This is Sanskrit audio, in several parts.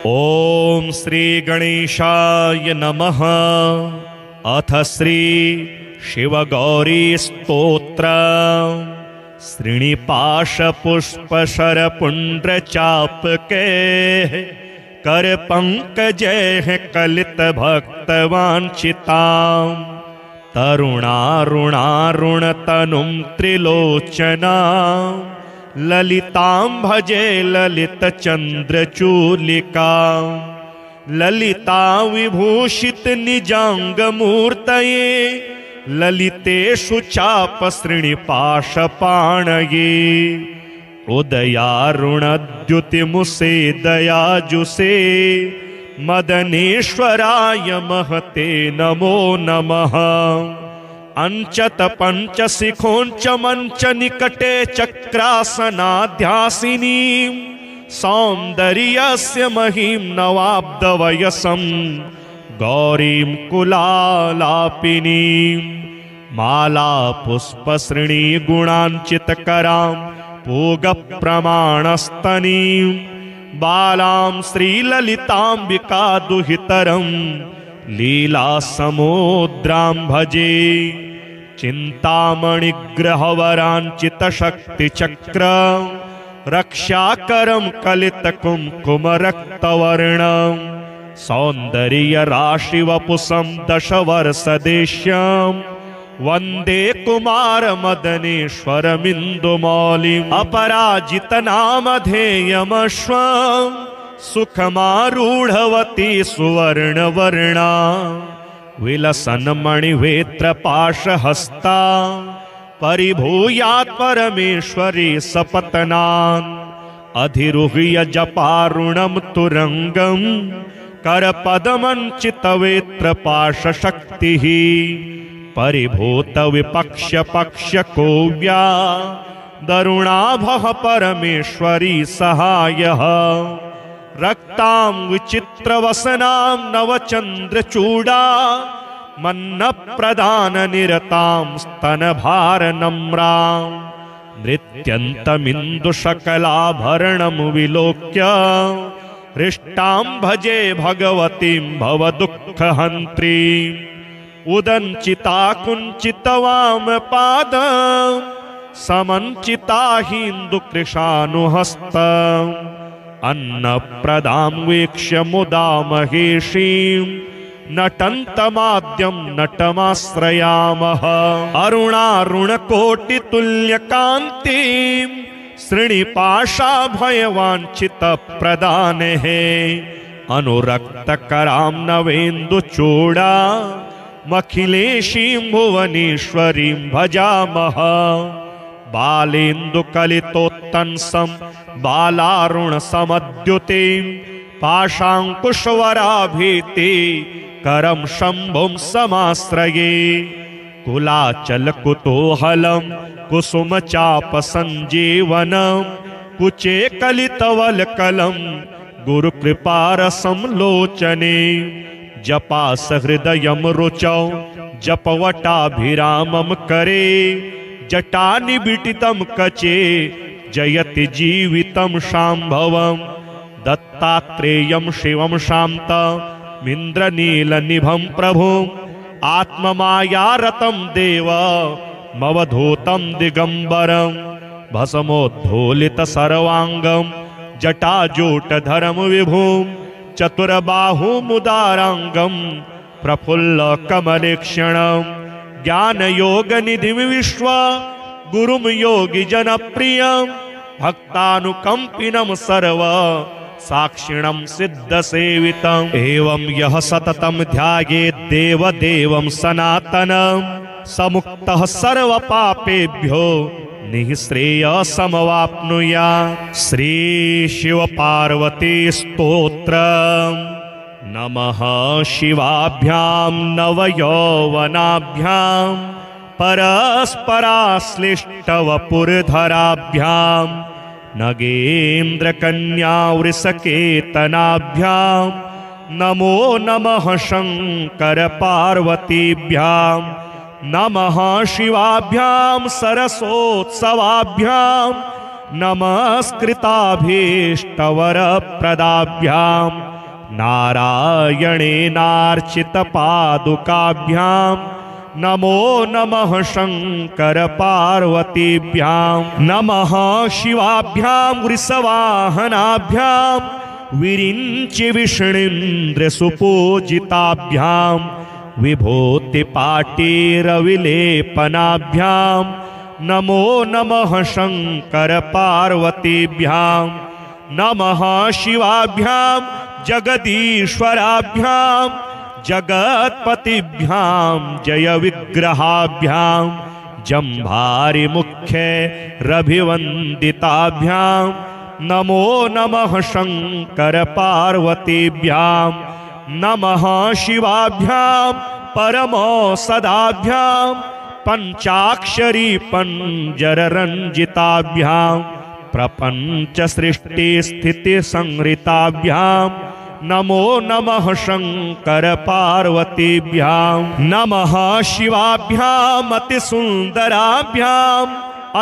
ओम श्री गणेशाय नमः। अथ श्री शिव गौरी स्तोत्र। श्रीनिपाश पुष्प शर पुंड्र चाप के कर पंकजय कलित भक्त वांछिता तरुणारुणारुण तनुं त्रिलोचना ललितां भजे ललित चंद्रचूलिका ललिता विभूषित निजांग मूर्तये ललितेषु चाप श्रीनिपाश पाणये उदयारुणद्युतिमुसे दयाजुसे मदनेश्वराय महते नमो नमः। अंचत पंच शिखोंच मंच निकटे चक्रासनाध्यासिनी सौंदर्यस्य महिं नवाब्दवयसं गौरीं कुलालापिनीं माला पुष्प श्रेणी गुणांचितकरां पूग प्रमाणस्तनीं बालां श्रीललितांबिका दुहितरं लीला समुद्रां भजे चिंतामणिग्रहवरांचित शक्ति चक्र रक्षाकरं कलित कुंकुम रक्तवर्णं सौंदर्य राशि वपुसं दशवर्ष देश्यं वंदे कुमार मदनेश्वरमिन्दुमौलिम् अपराजित नामधेयमश्वं सुखमारूढ़वती सुवर्णवर्णा विलसन मणिवेत्र पाशहस्ता परिभूयात् परमेश्वरी सपत्नान् अधिरुह्य जपारुणं तुरंगं करपदमंचितवेत्र पाशशक्तिः परिभूत विपक्ष पक्ष कोव्या दरुणाभः परमेश्वरी सहायः रक्तां विचित्रवसनां नवचंद्रचूडा मन्न प्रदान निरतां स्तनभारनम्रां नृत्यन्तमिन्दुशकलाभरणं विलोक्य हृष्टां भजे भगवतीं भवदुःखहन्त्रीं उदञ्चिता कुञ्चितवामपादं समञ्चिता हिन्दुकृशानुहस्तम् अन्नप्रदां वीक्ष्य मुदा महेशीं नटन्तमाद्यं नटमाश्रयामः अरुणारुणकोटितुल्यकान्तिं श्रीनिपाशाभयवाञ्छितप्रदानेः अनुरक्तकरां नवेन्दुचूडा मखिलेशीं भुवनेश्वरीं भजामः बालेन्दुकलितोत्तंसं बालारुण समद्युतिं पाशांकुशवराभीति करं शंभुं समाश्रये कुलाचल कुतूहलं कुसुम चाप संजीवनं कुचे कलितवलकलं गुरुकृपारसं लोचने जपास हृदयं रुचौ जपवटाभिरामं करे जटानिबिटितं कचे जयति जीवितं शाम्भवं दत्तात्रेयं शिवं शान्तमिन्द्रनीलनिभं प्रभुम् आत्ममायारतं देवमवधूतं दिगंबरं भस्मोद्धूलित सर्वांगं जटाजूटधरं विभुं चतुर्बाहुमुदारांगं प्रफुल्ल कमलेक्षणं ज्ञानयोगनिधिं विश्व गुरुं योगी जनप्रियं भक्तानुकंपिनं सर्व साक्षिणं सिद्धसेवितम् एवं यः सततं ध्यायेत् देवदेवं सनातनं समुक्तः सर्वपापेभ्यो निःश्रेयसमवाप्नुयात्। श्री शिव पार्वती स्तोत्रम्। नमः शिवाभ्यां नवयौवनाभ्यां परस्पराश्लिष्टवपुरधराभ्यां नगेन्द्रकन्यावृषकेतनाभ्यां नमो नमः शंकर पार्वतीभ्यां नमः शिवाभ्यां सरसोत्सवाभ्यां नमस्कृताभीष्टवरप्रदाभ्यां नारायणेनार्चितपादुकाभ्यां नमो नमः शंकर पार्वतीभ्यां नमः शिवाभ्यां वृषवाहनाभ्यां विरिञ्चि विष्णुन्द्रसुपूजिताभ्यां विभूतिपाटीरविलेपनाभ्यां नमो नमः शंकर पार्वतीभ्यां नमः शिवाभ्यां जगदीश्वराभ्यां जगत्पतिभ्यां जय विग्रहाभ्यां जम्भारिमुख्य रभिवन्दिताभ्यां नमो नमः शंकर पार्वतीभ्यां नमः शिवाभ्यां परमोसदाभ्यां पंचाक्षरी पंजररंजिताभ्यां प्रपंच सृष्टि स्थिति संहृताभ्यां नमो नमः शंकर पार्वतीभ्यां नमः शिवाभ्यां अतिसुंदराभ्यां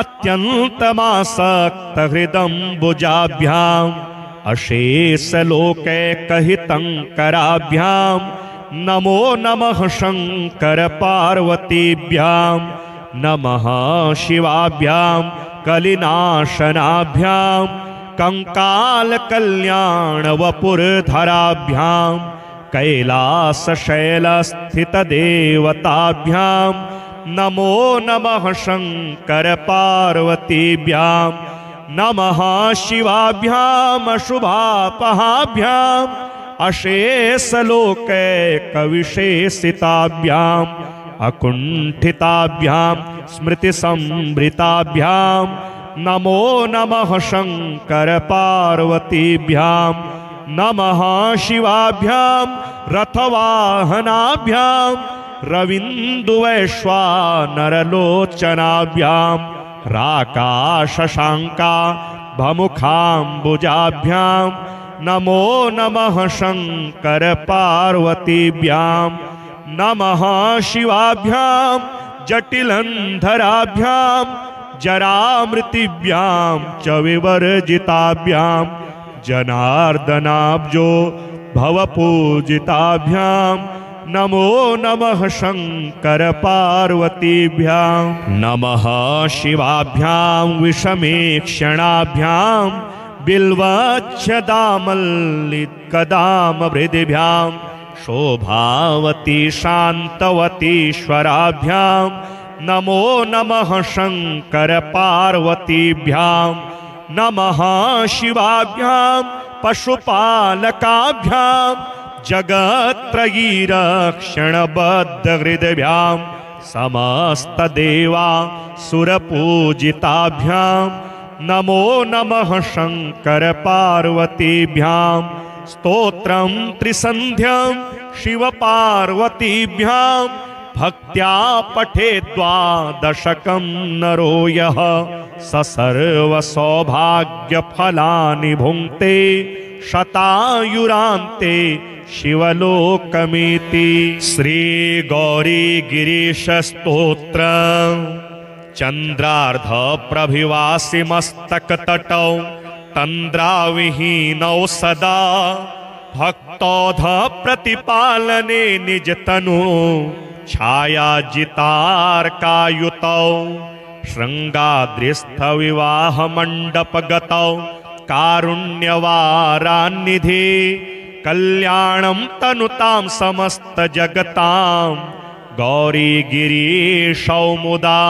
अत्यंतमासक्त हृदम्बुजाभ्यां अशेषलोकैकहितङ्कराभ्यां नमो नमः शंकर पार्वतीभ्यां नमः शिवाभ्यां कलिनाशनाभ्यां कंकालकल्याणवपुरधराभ्यां कैलासशैलस्थितदेवताभ्यां नमो नमः शंकर पार्वतीभ्यां नमः शिवाभ्यां अशुभापहाभ्यां अशेषलोकैकविशेषिताभ्यां अकुण्ठिताभ्यां स्मृतिसंभृताभ्यां नमो नमः शंकर पार्वतीभ्यां नमः शिवाभ्यां रथवाहनाभ्यां रविन्दुवैश्वानरलोचनाभ्यां राकाशशांका भमुखाम्बुजाभ्यां नमो नमः शंकर पार्वतीभ्यां नमः शिवाभ्यां जटिलन्धराभ्यां जरामृतिभ्यां च विवर्जिताभ्यां जनार्दनाब्जो भवपूजिताभ्यां नमो नमः शंकर पार्वतीभ्यां नमः शिवाभ्यां विषमेक्षणाभ्यां बिल्वच्छदामल्लिकदामभृदिभ्यां शोभावती शान्तवतीश्वराभ्यां नमो नमः शंकर पार्वतीभ्यां नमः शिवाभ्यां पशुपालकाभ्यां जगत्त्रयीरक्षणबद्धहृदभ्यां समस्तदेवा सुरपूजिताभ्यां नमो नमः शंकर पार्वतीभ्यां स्तोत्रं त्रिसन्ध्यं शिवपार्वतीभ्यां भक्त्या पठेद्वादशकं नरो यः स सर्वसौभाग्यफलानि भुङ्क्ते शतायुरान्ते शिवलोकमिति। श्रीगौरीगिरीशस्तोत्रम् चन्द्रार्धप्रभिवासिमस्तकतटौ तन्द्राविहीनौ सदा भक्तौध प्रतिपालने निजतनु छायाजितार्कायुतौ शृङ्गाद्रिस्थविवाहमण्डपगतौ कारुण्यवारान्निधे कल्याणं तनुतां समस्तजगतां गौरीगिरीशौ मुदा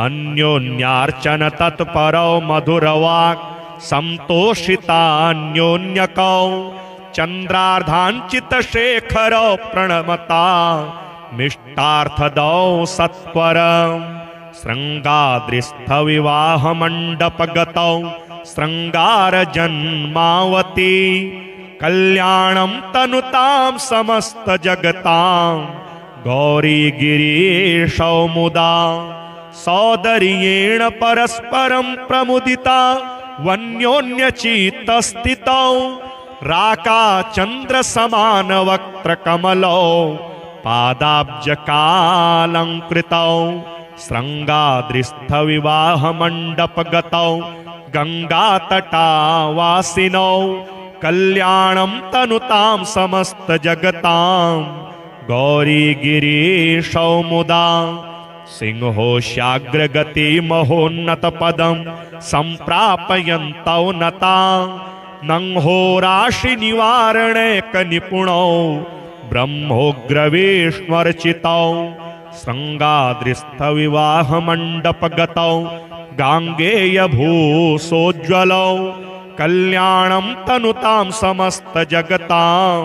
अन्योन्यार्चन तत्परौ मधुरवाक् संतोषितान्योन्यकौ चन्द्रार्धाञ्चितशेखरौ प्रणमता मिष्टार्थदौ सत्वरं शृङ्गाद्रिस्थविवाहमण्डपगतौ शृङ्गारजन्मावती कल्याणं तनुतां समस्तजगतां गौरीगिरीशौ मुदा सौदर्येण परस्परं प्रमुदिता वन्योन्यचित्तस्थितौ राकाचन्द्रसमानवक्त्रकमलौ पादाब्जकालङ्कृतौ शृङ्गाद्रिस्थविवाहमण्डपगतौ गंगातटावासिनौ कल्याणं तनुतां समस्तजगतां गौरीगिरीशौ मुदा सिंहोऽस्याग्रगतिमहोन्नतपदं सम्प्रापयन्तौ नता नंहोराशिनिवारणैकनिपुणौ ब्रह्मोग्रविष्णुर्चितौ श्रृङ्गाद्रिस्थविवाहमण्डपगतौ गाङ्गेयभूसोज्ज्वलौ कल्याणं तनुतां समस्तजगतां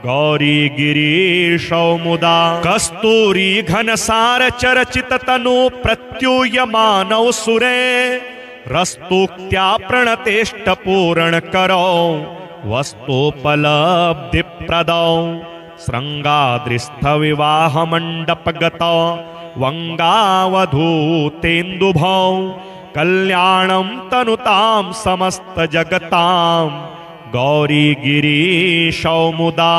गौरीगिरीशौ मुदा कस्तूरी घनसार चरचित तनु प्रत्यूयमानौ सुरे रस्तुक्त्या प्रणतेष्टपूर्ण करो वस्तुपलब्धिप्रदौ श्रृङ्गाद्रिस्थविवाहमण्डपगतौ वङ्गावधूतेन्दुभौ कल्याणं तनुतां समस्तजगतां गौरीगिरीशौ मुदा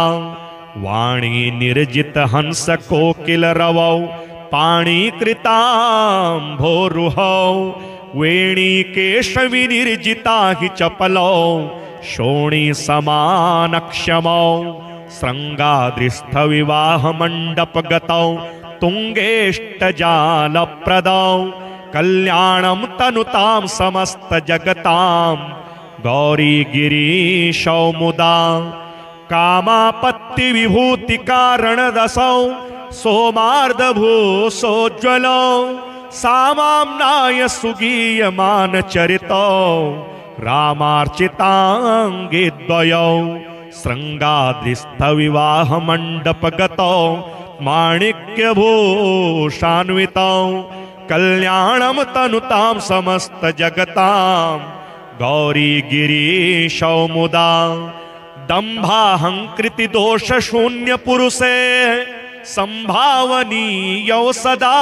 वाणी निर्जित हंस कोकिल रवौ पाणिकृताम्भोरुहौ वेणीकेशविनिर्जिता हि चपलौ शोणी समानक्षमौ श्रृङ्गाद्रिस्थविवाहमण्डपगतौ तुङ्गेष्टजालप्रदौ कल्याणं तनुतां समस्तजगतां गौरीगिरीशौ मुदा कामापत्तिविभूतिकारणरसौ सोमार्धभूसोज्ज्वलौ सामाम्नाय सुगीयमानचरितौ रामार्चिताङ्गिद्वयौ श्रृङ्गाद्रिस्थविवाहमण्डपगतौ माणिक्यभूषान्वितौ कल्याणं तनुतां समस्तजगतां गौरीगिरीशौ मुदा दम्भाहङ्कृतिदोषशून्यपुरुषे सम्भावनीयौ सदा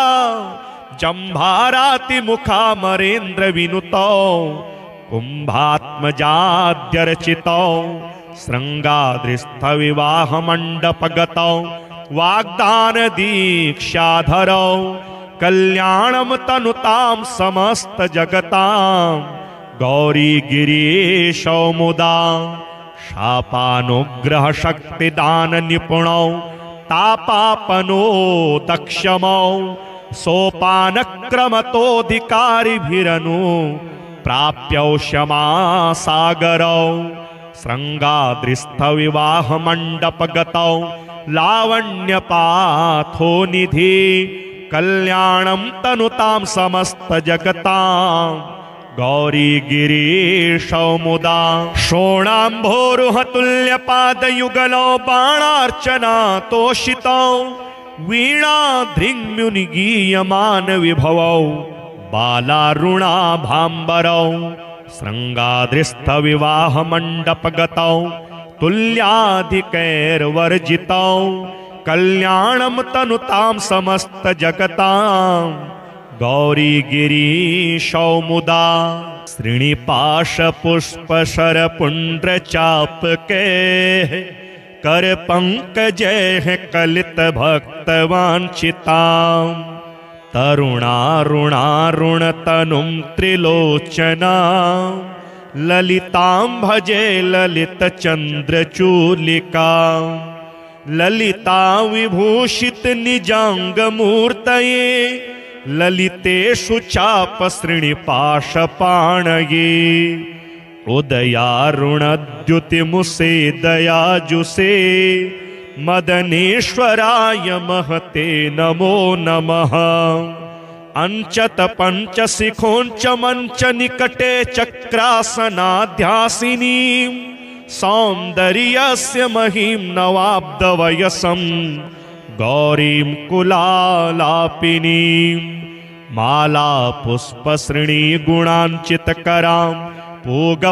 जम्भारातिमुखामरेन्द्रविनुतौ कुम्भात्मजाद्यर्चितौ श्रृङ्गाद्रिस्थविवाहमण्डपगतौ वाग्दानदीक्षाधरौ कल्याणं तनुतां समस्तजगतां गौरीगिरीशौ मुदा शापानुग्रहशक्तिदाननिपुणौ तापापनो दक्षमौ सोपानक्रमतोऽधिकारिभिरनु प्राप्यौ क्षमासागरौ श्रृङ्गाद्रिस्थविवाहमण्डपगतौ लावण्यपाथो निधि कल्याणं तनुतां समस्तजगतां गौरीगिरीशौ मुदा शोणाम्भोरुहतुल्यपादयुगलौ बाणार्चना तोषितौ वीणाधृङ्मुनिगीयमानविभवौ बालारुणाभाम्बरौ श्रृङ्गाद्रिस्थविवाहमण्डपगतौ तुल्याधिकैर्वर्जितौ कल्याणं तनुतां समस्तजगतां गौरीगिरीशौ मुदा श्रीनिपाशपुष्पशरपुण्ड्रचापके करपङ्कजैः कलितभक्तवाञ्छितां तरुणारुणारुणतनुं त्रिलोचनां ललितां भजे ललितचन्द्रचूलिकां ललिता विभूषित निजाङ्गमूर्तये ललितेषु चापश्रीनिपाशपाणये उदयारुणद्युतिमुसे दयाजुषे मदनेश्वराय महते नमो नमः अंचत पंचशिखोंच मंच निकटे चक्रासनाध्यासिनी सौन्दर्यस्य महिं नवाब्दवयसं गौरीं कुलालापिनीं माला पुष्पश्रेणी गुणांचितकरां पूगप्रमाणस्तनीं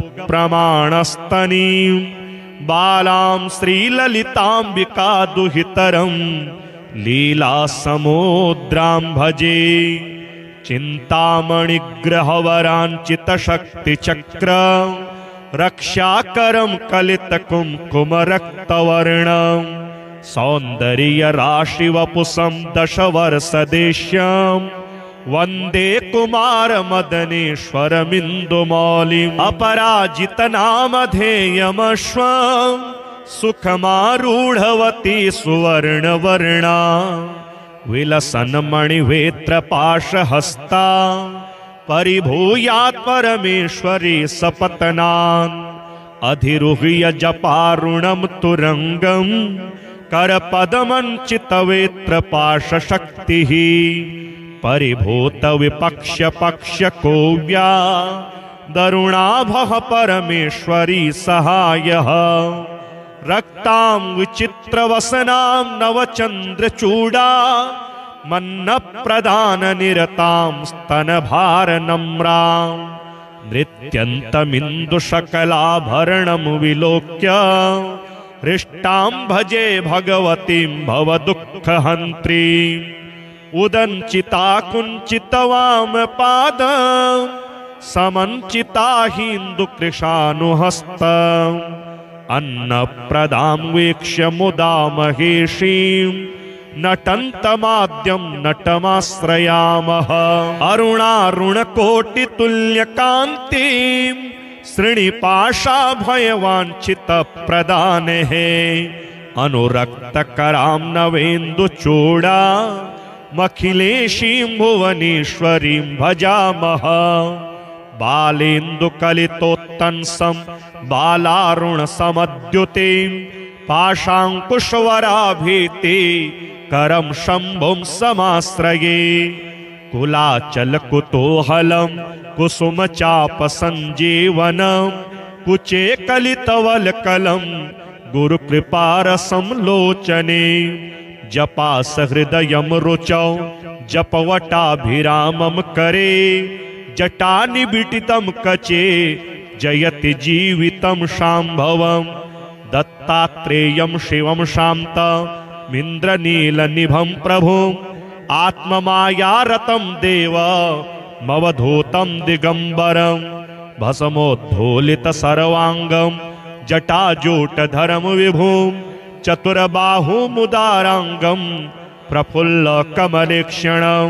बालां श्रीललिताम्बिका दुहितरं लीलासमुद्रां भजे चिन्तामणिग्रहवराञ्चितशक्तिचक्र रक्षाकरं कलितकुङ्कुमरक्तवर्णं सौन्दर्यराशिवपुषं दशवर्षदेश्यं वन्दे कुमारमदनेश्वरमिन्दुमौलिम् अपराजितनामधेयमश्वम् सुखमारूढवती सुवर्णवर्णा विलसन्मणिवेत्रपाशहस्ता परिभूयात् परमेश्वरी सपत्नान् अधिरुह्य जपारुणं तुरङ्गम् करपदमञ्चितवेत्रपाशशक्तिः परिभूतविपक्ष्यपक्ष्यकोव्या दरुणाभः परमेश्वरी सहायः रक्तां विचित्रवसनां नवचन्द्रचूडा मन्नप्रदाननिरतां स्तनभारनम्रां नृत्यन्तमिन्दुशकलाभरणं विलोक्य हृष्टां भजे भगवतीं भवदुःखहन्त्रीम् उदञ्चिता कुञ्चितवामपादं समञ्चिता हिन्दुकृशानुहस्तम् अन्नप्रदां वीक्ष्य मुदा महेशीं नटन्तमाद्यं नटमाश्रयामः अरुणारुणकोटितुल्यकान्तिं श्रीनिपाशाभयवाञ्छितप्रदानेः अनुरक्तकरां नवेन्दुचूडा मखिलेशीं भुवनेश्वरीं भजामः बालेन्दुकलितोत्तंसं बालारुणसमद्युतिं पाशाङ्कुशवराभीति करं शम्भुं समाश्रये कुलाचलकुतूहलं कुसुमचापसञ्जीवनं कुचे कलितवल्कलं गुरुकृपारसं लोचने जपासहृदयं रुचौ जपवटाभिरामं करे जटानिबिटितं कचे जयति जीवितं शाम्भवं दत्तात्रेयं शिवं शान्तमिन्द्रनीलनिभं प्रभुम् आत्ममायारतं देवमवधूतं दिगम्बरं भस्मोद्धूलितसर्वाङ्गं जटाजूटधरं विभुं चतुर्बाहुमुदाराङ्गं प्रफुल्लकमलेक्षणं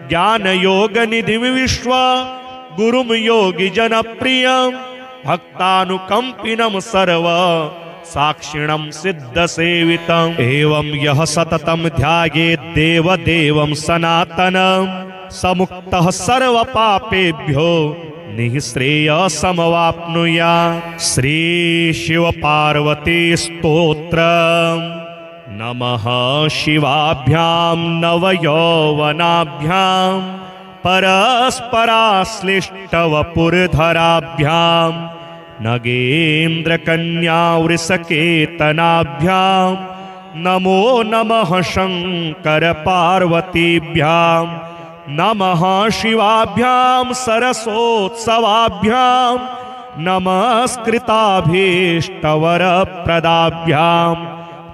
ज्ञानयोगनिधिं विश्वगुरुं योगिजनप्रियं भक्तानुकम्पिनं सर्व साक्षिणं सिद्धसेवितम् एवं यः सततं ध्यायेत् देवदेवं सनातनं समुक्तः सर्वपापेभ्यो निःश्रेयसमवाप्नुयात्। श्रीशिवपार्वती स्तोत्रम्। नमः शिवाभ्यां नवयौवनाभ्यां परस्पराश्लिष्टवपुरधराभ्यां नगेन्द्रकन्यावृषकेतनाभ्यां नमो नमः शङ्करपार्वतीभ्यां नमः शिवाभ्यां सरसोत्सवाभ्यां नमस्कृताभीष्टवरप्रदाभ्यां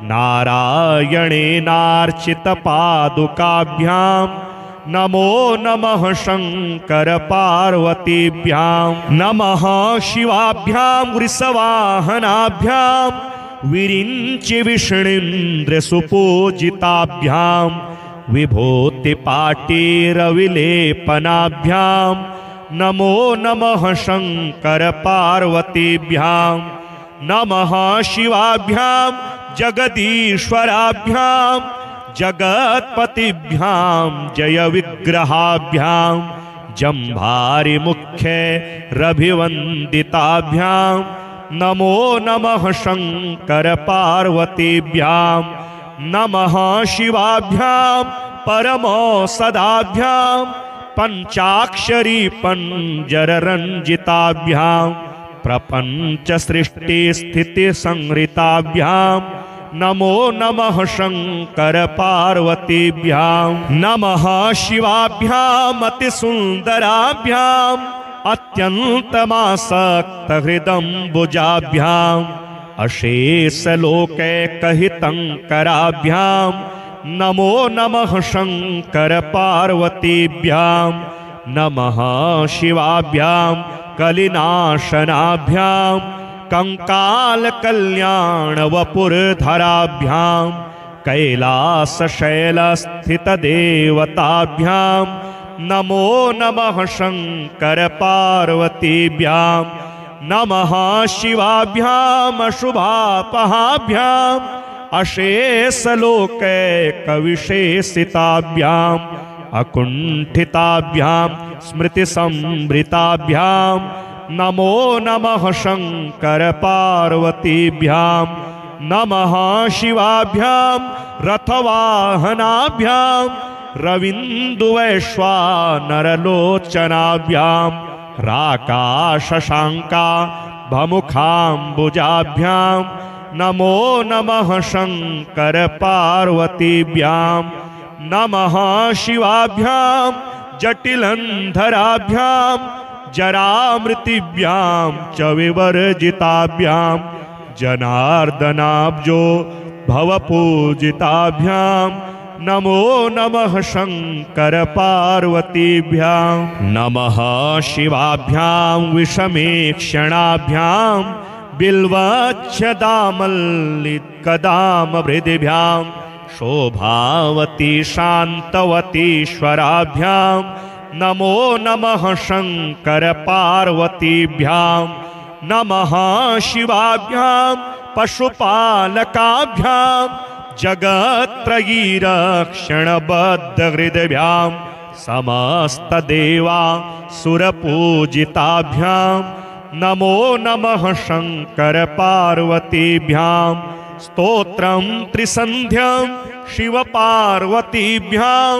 नारायणेनार्चितपादुकाभ्यां नमो नमः शङ्करपार्वतीभ्यां नमः शिवाभ्यां वृषवाहनाभ्यां विरिञ्चिविष्णीन्द्रसुपूजिताभ्यां विभूतिपाटीरविलेपनाभ्यां नमो नमः शङ्करपार्वतीभ्यां नमः शिवाभ्यां जगदीश्वराभ्यां जगत्पतिभ्यां जयविग्रहाभ्यां जम्भारिमुख्यैरभिवन्दिताभ्यां नमो नमः शङ्करपार्वतीभ्यां नमः शिवाभ्यां परमौषधाभ्यां पञ्चाक्षरी पञ्जररञ्जिताभ्यां प्रपञ्चसृष्टिस्थितिसंहृताभ्यां नमो नमः शङ्करपार्वतीभ्यां नमः शिवाभ्याम् अतिसुन्दराभ्याम् अत्यन्तमासक्तहृदम्बुजाभ्याम् अशेषलोकैकहितङ्कराभ्यां नमो नमः शङ्करपार्वतीभ्यां नमः शिवाभ्यां कलिनाशनाभ्यां कंकालकल्याणवपुरधराभ्यां कैलासशैलस्थितदेवताभ्यां नमो नमः शंकर पार्वतीभ्यां नमः शिवाभ्याम शुभापहाभ्याम अशेषलोकैकविशेषिताभ्याम अकुंठिताभ्याम स्मृतिसंभृताभ्याम नमो नमः शंकर पार्वतीभ्यां नमः शिवाभ्याम रथवाहनाभ्याम रविन्दुवैश्वानरलोचनाभ्यां राकाशशांका भमुखाम्बुजाभ्यां नमो नमः शंकर पार्वतीभ्यां नमः शिवाभ्यां जटिलंधराभ्यां जरामृतिभ्यां च विवर्जिताभ्यां जनार्दनाब्जो भवपूजिताभ्यां नमो नमः शंकर पार्वतीभ्यां नमः शिवाभ्यां विषमेक्षणाभ्यां बिल्वच्छदामल्लिकदामभृदिभ्यां शोभावती शान्तवतीश्वराभ्यां नमो नमः शंकर पार्वतीभ्यां नमः शिवाभ्यां पशुपालकाभ्यां जगत्त्रयीरक्षणबद्धहृदयाभ्यां समस्तदेवा सुरपूजिताभ्यां नमो नमः शंकर पार्वतीभ्यां स्तोत्रं त्रिसन्ध्यं शिवपार्वतीभ्यां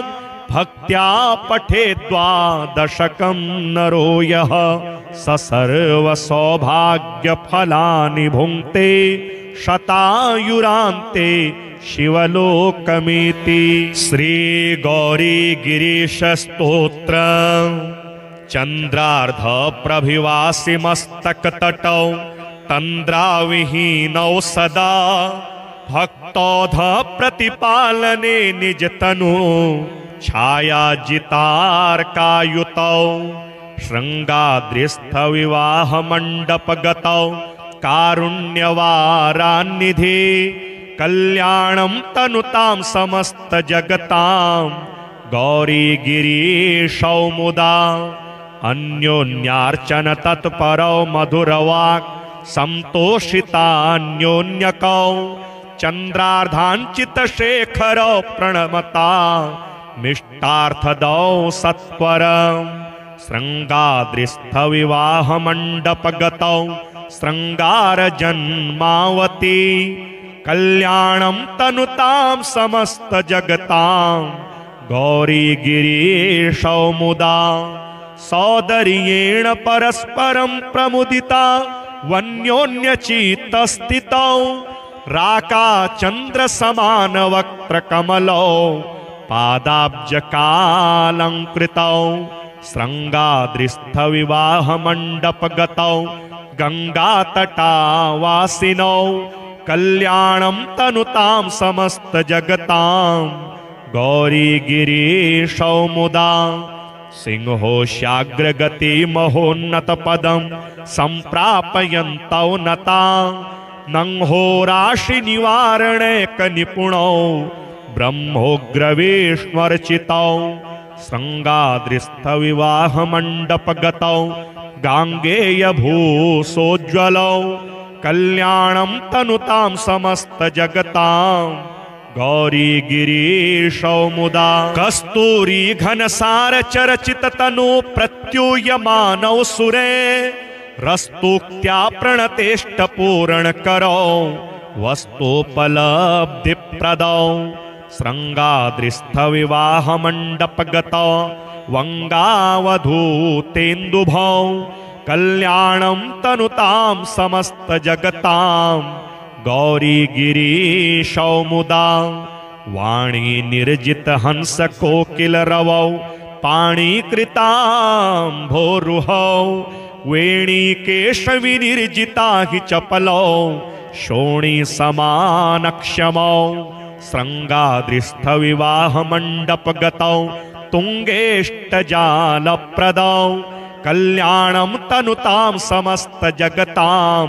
भक्त्या पठे द्वादशकं नरो यः स सर्वसौभाग्यफलानि भुङ्क्ते शतायुरान्ते शिवलोकमिति। श्रीगौरी गिरीश स्तोत्र चंद्रार्ध प्रभिवासि मस्तकतटौ तंद्राविहीनौ सदा भक्तौध प्रतिपालने निजतनु छायाजितार्कायुतौ श्रृंगाद्रिस्थ विवाह मंडपगतौ कारुण्यवारान्निधि कल्याणं तनुतां समस्त जगतां गौरी गिरीशौ मुदा अन्योन्यार्चन तत्परौ मधुरवाक् संतोषितान्योन्यकौ चंद्रार्धांचित शेखरौ प्रणमता मिष्टार्थदौ सत्वरं श्रृंगाद्रिस्थ विवाह मंडपगतौ श्रृंगार जन्मावती कल्याणं तनुतां समस्त जगतां गौरी गिरीशौ मुदा सौदर्येण परस्परं प्रमुदिता वन्योन्यचित्तस्थितौ राका चंद्र समान वक्त्र कमलौ पादाब्जकालंकृतौ श्रृंगाद्रिस्थ विवाह मंडपगतौ गंगातटावासिनौ कल्याणं तनुतां समस्त जगतां गौरी गिरीशौ मुदा सिंहोश्याग्रगति महोन्नत पदं संप्रापयन्तौ नता नंहोराशि निवारणैक निपुणौ ब्रह्मोग्रवेश्वर्चितौ श्रृंगाद्रिस्थ विवाह मंडपगतौ गांगेय भूसोज्ज्वलौ कल्याणं तनुतां समस्त जगतां गौरी गिरीशौ मुदा कस्तूरी घनसार चरचित तनु प्रत्यूयमानौ सुरे रस्तुक्त्या प्रणतेष्ट पूर्ण करो वस्तुपलब्धि प्रदौ श्रृंगाद्रिस्थ विवाह मंडपगतौ वंगावधूतेन्दुभौ कल्याणं तनुतां समस्त जगतां गौरी गिरीशौ मुदा वाणी निर्जित हंस कोकिल रवौ पाणिकृतांभोरुहौ वेणीकेश विनिर्जिता हि चपलौ शोणी समानक्षमौ श्रृंगाद्रिस्थ विवाह मंडपगतौ तुंगेष्टजालप्रदौ कल्याणं तनुतां समस्त जगतां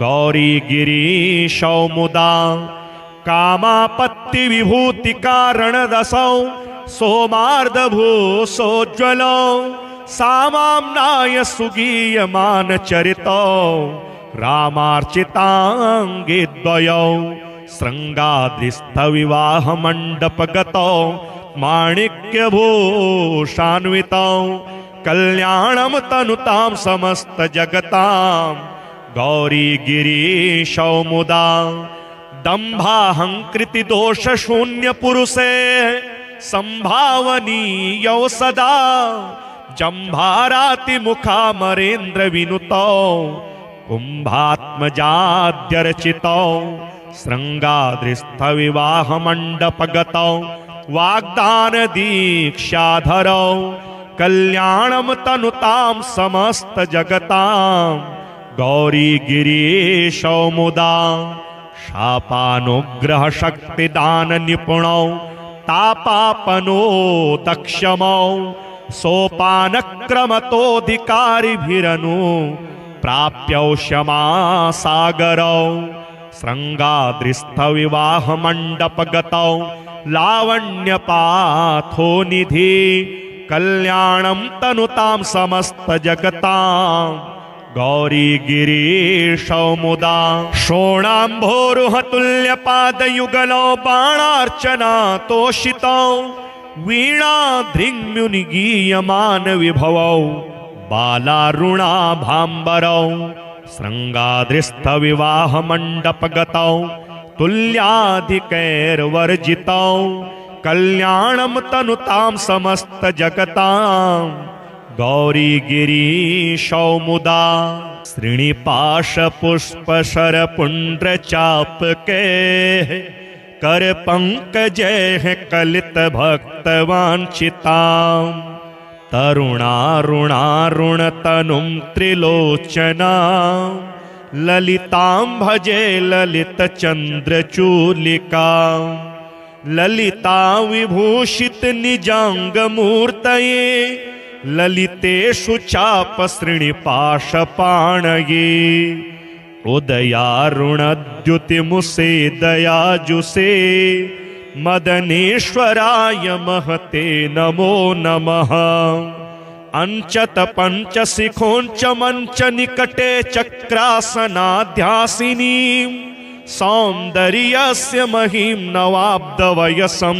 गौरी गिरीशौ मुदा कामापत्ति विभूति कारण रसौ सोमार्धभूसोज्ज्वलो सामाम्नाय सुगीयमान चरितो रामार्चितांगे द्वयो श्रृंगाद्रिस्थविवाह मंडपगतो माणिक्यभूषान्वितो कल्याणम तनुतां समस्त जगतां गौरी गिरीशौ मुदा दंभाहंकृति दोष शून्य पुरुषे संभावनीयौ सदा जंभाराति मुखामरेन्द्र विनुतौ कुंभात्मजाद्यर्चितौ श्रृंगाद्रिस्थ विवाह मंडपगतौ वाग्दान दीक्षाधरौ कल्याणम तनुतां समस्त जगतां गौरी गिरीशौ मुदा शापानुग्रह शक्तिदान निपुणौ तापापनो दक्षमौ सोपान क्रमतोधिकारिभिरनु प्राप्यौ क्षमा सागरौ श्रृंगाद्रिस्थ विवाह मंडपगतौ लावण्यपाथो निधि कल्याणं तनुतां समस्त जगतां गौरी गिरीशौ मुदा शोणाम्भोरुहतुल्य पादयुगलौ बाणार्चना तोषितौ वीणा धृङ्मुनिगीयमान विभवौ बालारुणाभाम्बरौ श्रृंगाद्रिस्थ विवाह मंडपगतौ तुल्याधिकैर्वर्जितौ कल्याणं तनुतां समस्त जगतां गौरी गिरीशौ मुदा श्रीनिपाश पुष्प शर पुंड्र चापके कर पंकजैः कलित भक्त वांछितां तरुणारुणारुण तनुं त्रिलोचना ललितां भजे ललित चंद्रचूलिका ललिता विभूषित निजांग मूर्तये ललितेषु चाप श्रीनिपाश पाणये उदयारुणद्युतिमुसे दयाजुसे मदनेश्वराय महते नमो नमः अंचत पंचशिखोंच मंच निकटे चक्रासनाध्यासिनी सौंदर्यस्य महिं नवाब्दवयसं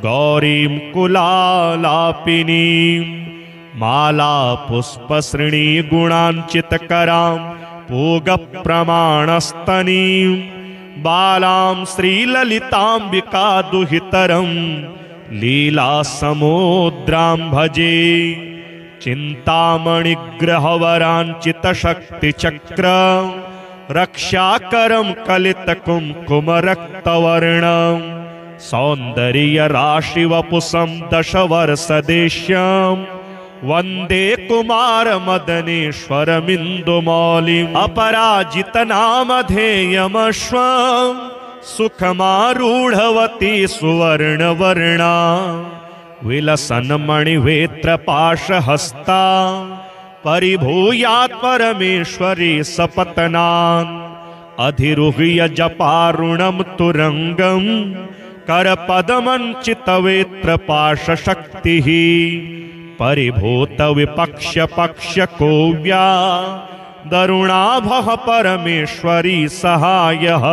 गौरीं कुलालापिनीं माला पुष्पश्रेणी गुणांचितकरां पूगप्रमाणस्तनीं बालां श्रीललिताम्बिका दुहितरं लीलासमुद्रां भजे चिन्तामणिग्रहवराञ्चितशक्तिचक्र रक्षाकरं कलितकुङ्कुमरक्तवर्णं सौन्दर्यराशिवपुषं दशवर्षदेश्यं वन्दे कुमारमदनेश्वरमिन्दुमौलिम् अपराजितनामधेयमश्वं सुखमारूढवती सुवर्णवर्णा विलसन्मणिवेत्रपाशहस्ता परिभूयात् परमेश्वरी सपत्नान् अधिरुह्य जपारुणं तुरंगं करपदमञ्चितवेत्रपाशशक्तिः परिभूत विपक्ष पक्ष कोव्या दरुणाभः परमेश्वरी सहायः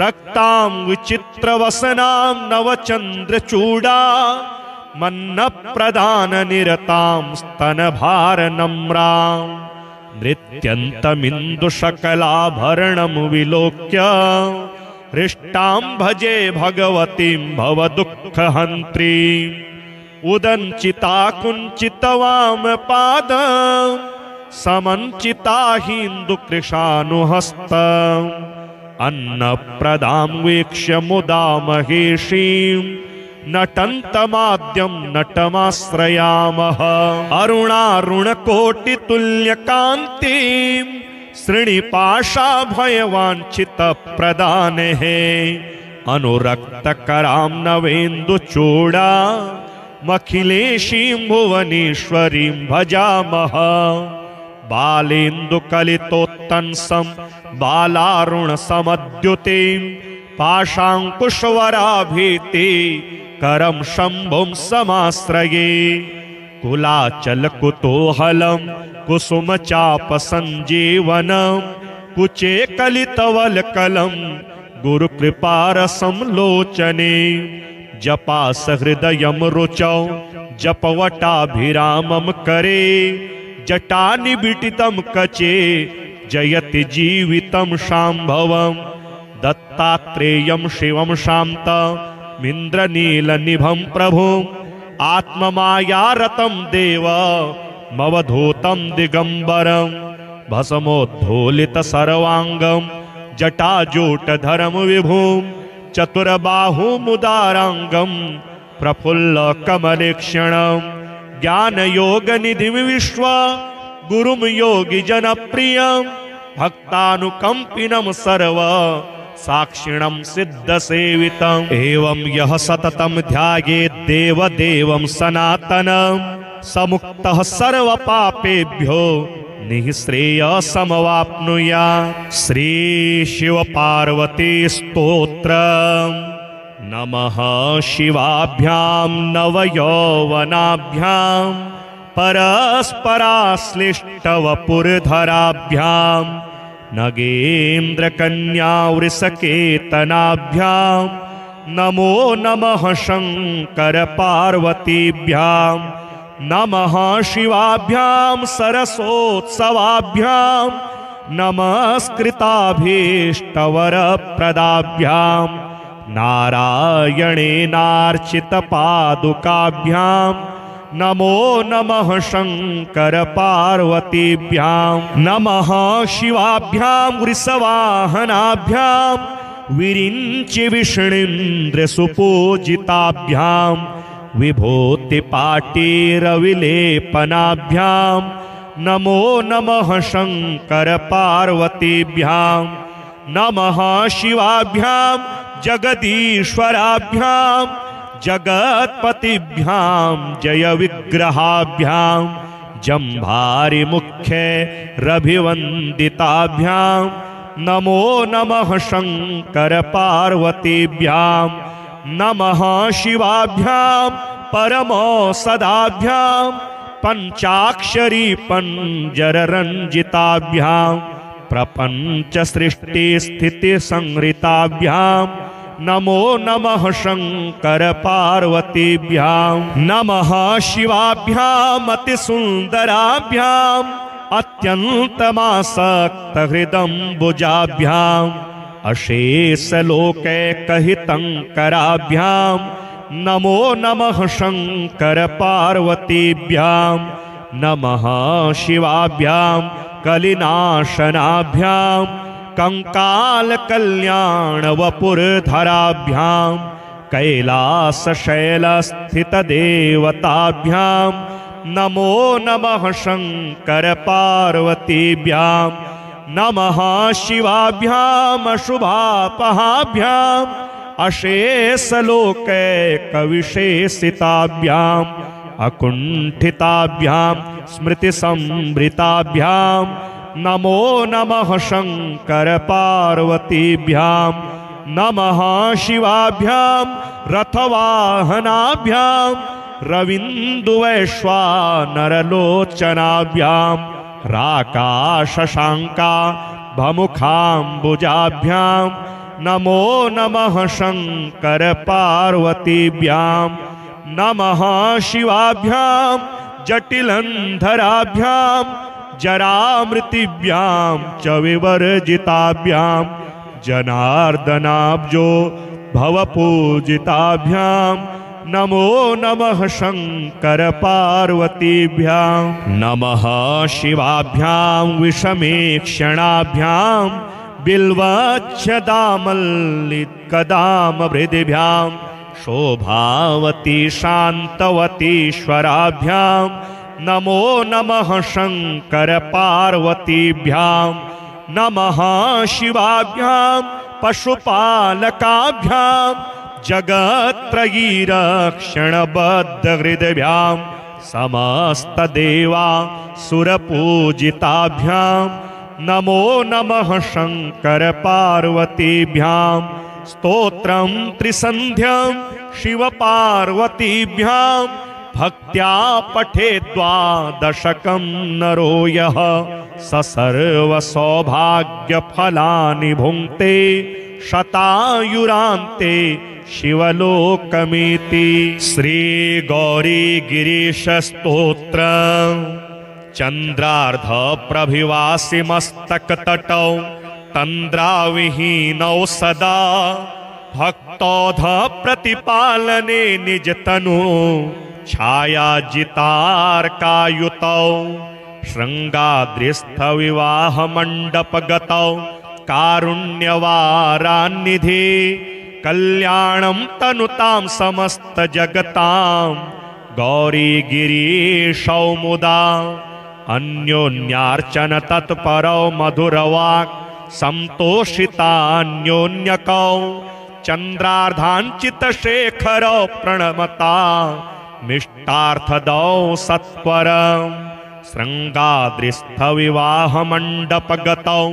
रक्तां विचित्रवसनां नवचन्द्रचूडा मन्नप्रदान निरतां स्तनभारनम्रां नृत्यन्तमिन्दुशकलाभरणं विलोक्य हृष्टां भजे भगवतीं भवदुःखहन्त्रीम् उदञ्चिता कुञ्चितवामपादं समञ्चिता हिन्दुकृशानुहस्तम् अन्नप्रदां वीक्ष्य मुदा महेशीं नटन्तमाद्यं नटमाश्रयामः अरुणारुणकोटितुल्यकान्तिं श्रीनिपाशाभयवाञ्छितप्रदानेः अनुरक्तकरां नवेन्दुचूडा मखिलेशीं भुवनेश्वरीं भजामः बालेन्दुकलितोत्तंसं बालारुणसमद्युतिं पाशाङ्कुशवराभीति करं शम्भुं समाश्रये कुलाचल कुतूहलं कुसुमचापसञ्जीवनं कुचे कलितवल्कलं गुरुकृपारसं लोचने जपास हृदयं रुचौ जपवटाभिरामं करे जटानिबिटितं कचे जयति जीवितं शाम्भवं दत्तात्रेयं शिवं शान्तमिन्द्रनीलनिभं प्रभुम् आत्ममायारतं देवमवधूतं दिगंबरं भस्मोद्धूलित सर्वांगं जटाजूटधरं विभुं चतुर्बाहुमुदारांगं प्रफुल्ल कमलेक्षणं ज्ञानयोगनिधिं विश्व गुरुं योगी जनप्रियं भक्तानुकंपिनं सर्व साक्षिणं सिद्धसेवितम् एवं यः सततं ध्यायेत् देवदेवं सनातनं समुक्तः सर्वपापेभ्यो निःश्रेयसमवाप्नुयात्। श्री शिव पार्वती स्तोत्रम्। नमः शिवाभ्यां नवयौवनाभ्यां परस्पराश्लिष्टवपुरधराभ्यां नगेन्द्रकन्यावृषकेतनाभ्यां नमो नमः शंकर पार्वतीभ्यां नमः शिवाभ्यां सरसोत्सवाभ्यां नमस्कृताभीष्टवरप्रदाभ्यां नारायणेनार्चितपादुकाभ्यां नमो नमः शंकर पार्वतीभ्यां नमः शिवाभ्यां वृषवाहनाभ्यां विरिञ्चि विष्णुन्द्र सुपूजिताभ्यां विभूतिपाटीरविलेपनाभ्यां नमो नमः शंकर पार्वतीभ्यां नमः शिवाभ्यां जगदीश्वराभ्यां जगत्पतिभ्यां जय विग्रहाभ्यां जम्भारि मुख्य रभिवन्दिताभ्यां नमो नमः शंकर पार्वतीभ्यां नमः शिवाभ्यां परमौषधाभ्यां पंचाक्षरी पंजररंजिताभ्यां प्रपंच सृष्टि स्थिति संहृताभ्यां नमो नमः शंकर पार्वतीभ्यां नमः शिवाभ्यां अतिसुन्दराभ्यां अत्यन्तमासक्त हृदम्बुजाभ्यां अशेषलोकैकहितङ्कराभ्यां नमो नमः शंकर पार्वतीभ्यां नमः शिवाभ्यां कलिनाशनाभ्यां कंकाल कल्याण वपुरधराभ्यां कैलासशैलस्थित देवताभ्यां नमो नमः शंकर पार्वतीभ्यां नमः शिवाभ्यां अशुभापहाभ्यां अशेषलोकैकविशेषिताभ्यां अकुण्ठिताभ्यां स्मृतिसंभृताभ्यां नमो नमः शंकर पार्वतीभ्यां नमः शिवाभ्यां रथवाहनाभ्यां रविन्दुवैश्वानरलोचनाभ्यां राकाशशांका भमुखाम्बुजाभ्यां नमो नमः शंकर पार्वतीभ्यां नमः शिवाभ्यां जटिलंधराभ्यां जरामृतिभ्यां च विवर्जिताभ्यां जनार्दनाब्जो भवपूजिताभ्यां नमो नमः शंकर पार्वतीभ्यां नमः शिवाभ्यां विषमेक्षणाभ्यां बिल्वच्छदामल्लिकदामभृदिभ्यां शोभावती शान्तवतीश्वराभ्यां नमो नमः शंकर पार्वतीभ्यां नमः शिवाभ्यां पशुपालकाभ्यां जगत्त्रयीरक्षणबद्धहृदभ्यां समस्तदेवा सुरपूजिताभ्यां नमो नमः शंकर पार्वतीभ्यां स्तोत्रं त्रिसन्ध्यं शिवपार्वतीभ्यां भक्त्या पठे द्वादशकं नरो यः स सर्वसौभाग्यफलानि भुङ्क्ते शतायुरान्ते शिवलोकमिति। श्रीगौरीगिरीशस्तोत्रम् चन्द्रार्धप्रभिवासि मस्तकतटौ तन्द्राविहीनौ सदा भक्तौध प्रतिपालने निजतनु छायाजितार्कायुतौ शृङ्गाद्रिस्थविवाहमण्डपगतौ कारुण्यवारान्निधे कल्याणं तनुतां समस्तजगतां गौरीगिरीशौ मुदा अन्योन्यार्चन तत्परौ मधुरवाक् संतोषितान्योन्यकौ चन्द्रार्धाञ्चितशेखरौ प्रणमता मिष्टार्थदौ सत्वरम् शृङ्गाद्रिस्थविवाहमण्डपगतौ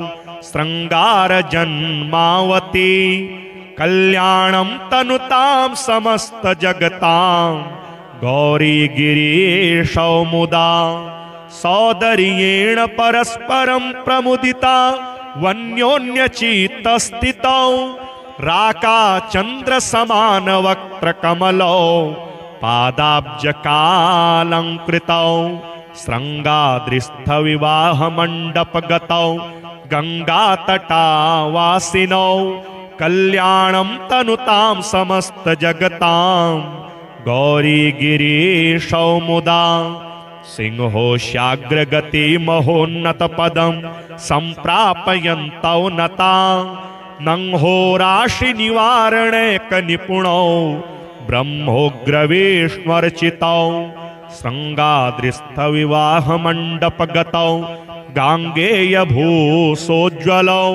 शृङ्गारजन्मावती कल्याणं तनुतां समस्तजगतां गौरीगिरीशौ मुदा सौदर्येण परस्परं प्रमुदिता वन्योन्यचित्तस्थितौ राकाचन्द्रसमानवक्त्रकमलौ पादाब्जकालङ्कृतौ शृङ्गाद्रिस्थविवाहमण्डपगतौ गङ्गातटावासिनौ कल्याणं तनुतां समस्तजगतां गौरीगिरीशौ मुदा सिंहोष्याग्रगतिमहोन्नतपदं सम्प्रापयन्तौ नता नंहोराशिनिवारणैकनिपुणौ ब्रह्मोग्रविष्णुर्चितौ शृङ्गाद्रिस्थविवाहमण्डपगतौ गाङ्गेयभूसोज्ज्वलौ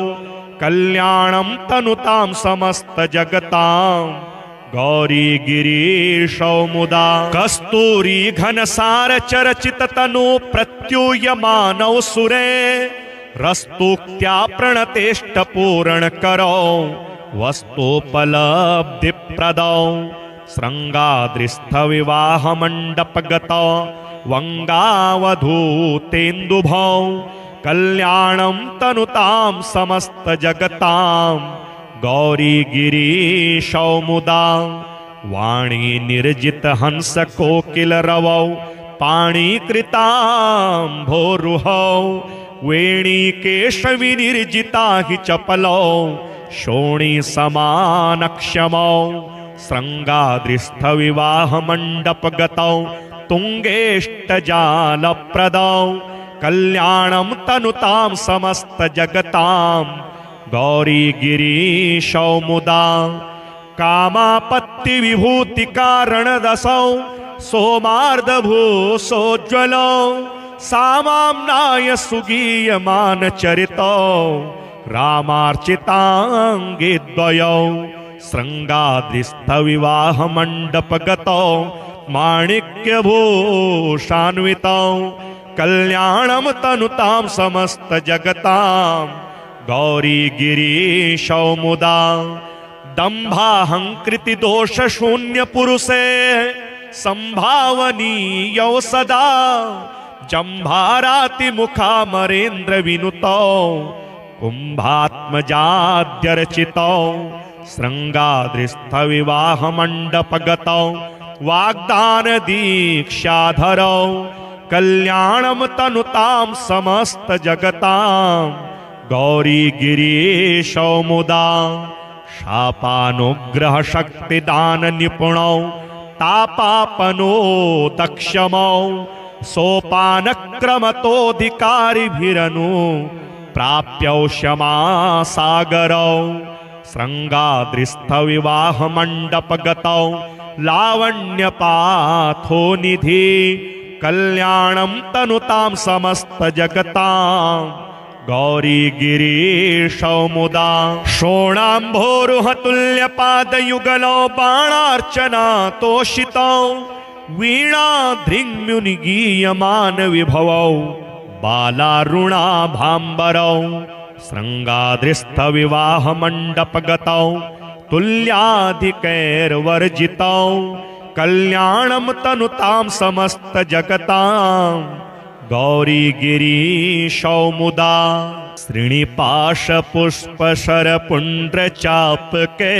कल्याणं तनुतां समस्तजगतां गौरीगिरीशौ मुदा कस्तूरी घनसारचरचिततनु प्रत्यूयमानौ सुरे रस्तुक्त्या प्रणतेष्टपूरणकरौ वस्तुपलब्धिप्रदौ शृङ्गाद्रिस्थविवाहमण्डपगतौ वङ्गावधूतेन्दुभौ कल्याणं तनुतां समस्तजगतां गौरीगिरीशौ मुदा वाणी निर्जितहंसकोकिलरवौ पाणिकृताम्भोरुहौ वेणीकेशविनिर्जिता हि चपलौ शोणीसमानक्षमौ शृङ्गाद्रिस्थविवाहमण्डपगतौ तुङ्गेष्टजालप्रदौ कल्याणं तनुतां समस्तजगतां गौरीगिरीशौ मुदा कामापत्तिविभूतिकारणरसौ सोमार्धभूसोज्ज्वलौ सामाम्नाय सुगीयमानचरितौ रामार्चिताङ्गिद्वयौ शृङ्गाद्रिस्थविवाहमण्डपगतौ माणिक्यभूषान्वितौ कल्याणं तनुतां समस्तजगतां गौरीगिरीशौ मुदा दम्भाहङ्कृतिदोषशून्यपुरुषे सम्भावनीयौ सदा जम्भारातिमुखामरेन्द्रविनुतौ कुम्भात्मजाद्यर्चितौ शृङ्गाद्रिस्थविवाहमण्डपगतौ वाग्दानदीक्षाधरौ कल्याणं तनुतां समस्तजगतां गौरीगिरीशौ मुदा शापानुग्रहशक्तिदाननिपुणौ तापापनो दक्षमौ सोपानक्रमतोऽधिकारिभिरनु प्राप्यौ क्षमासागरौ शृङ्गाद्रिस्थविवाहमण्डपगतौ लावण्यपाथोनिधि कल्याणं तनुतां समस्तजगतां गौरीगिरीशौ मुदा शोणाम्भोरुहतुल्यपादयुगलौ बाणार्चनातोषितौ वीणाधृङ्म्युनिगीयमानविभवौ बालारुणाभाम्बरौ शृङ्गाद्रिस्थविवाहमण्डपगतौ तुल्याधिकैर्वर्जितौ कल्याणं तनुतां समस्त जगतां गौरी गिरीशौ मुदा श्रीनिपाश पुष्प शर पुंड्र चापके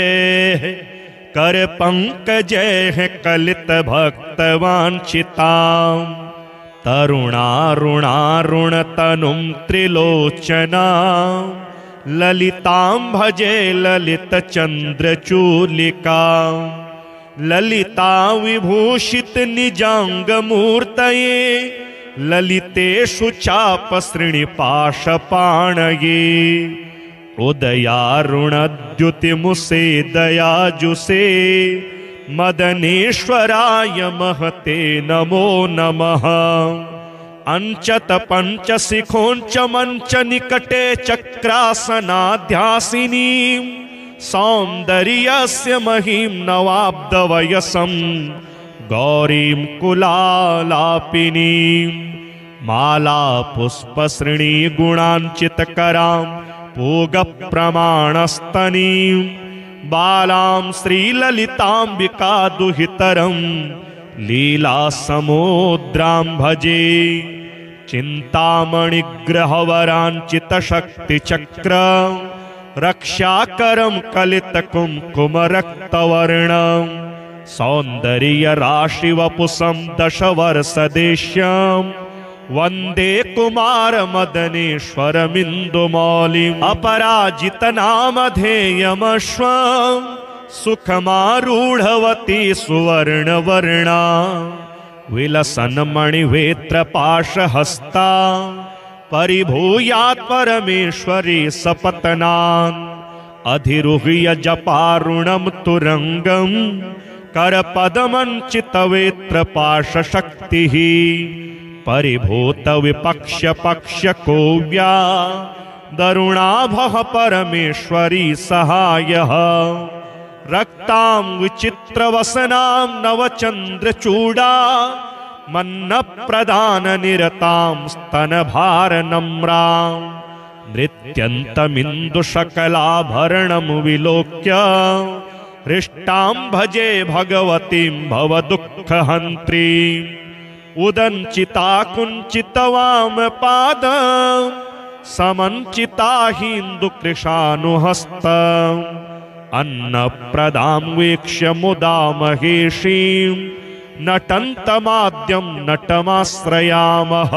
कर पंकजैः कलित भक्त वांछितां तरुणारुणारुण तनुं त्रिलोचना ललितां भजे ललित चंद्रचूलिका ललिता विभूषित निजांग मूर्तये ललितेषु चाप श्रीनिपाश पाणये उदयारुणद्युतिमुसे दयाजुसे मदनेश्वराय महते नमो नमः अंचत पंच शिखोंच मंच निकटे चक्रासनाध्यासिनी सौंदर्यस्य महिं नवाब्दवयसं गौरीं कुलालापिनीं माला पुष्प श्रेणी गुणांचितकरां पूगप्रमाणस्तनीं बालां श्रीललिताम्बिका दुहितरं लीलासमुद्रां भजे चिन्तामणिग्रहवराञ्चितशक्तिचक्र रक्षाकरं कलितकुङ्कुमरक्तवर्णं सौन्दर्यराशिवपुषं दशवर्षदेश्यं वन्दे कुमारमदनेश्वरमिन्दुमौलिम् अपराजितनामधेयमश्वं सुखमारूढवती सुवर्णवर्णा विलसन्मणिवेत्रपाशहस्ता परिभूयात् परमेश्वरी सपत्नान् अधिरुह्य जपारुणं तुरंगं करपदमञ्चितवेत्रपाशशक्तिः परिभूत विपक्ष पक्ष कोव्या दरुणाभः परमेश्वरी सहायः रक्तां विचित्रवसनां नवचन्द्रचूडा मन्नप्रदाननिरतां स्तनभारनम्रां नृत्यन्तमिन्दुशकलाभरणं विलोक्य हृष्टां भजे भगवतीं भवदुःखहन्त्रीम् उदञ्चिता कुञ्चितवामपादं समञ्चिता हिन्दुकृशानुहस्तम् अन्नप्रदां वीक्ष्य मुदा महेशीं नटन्तमाद्यं नटमाश्रयामः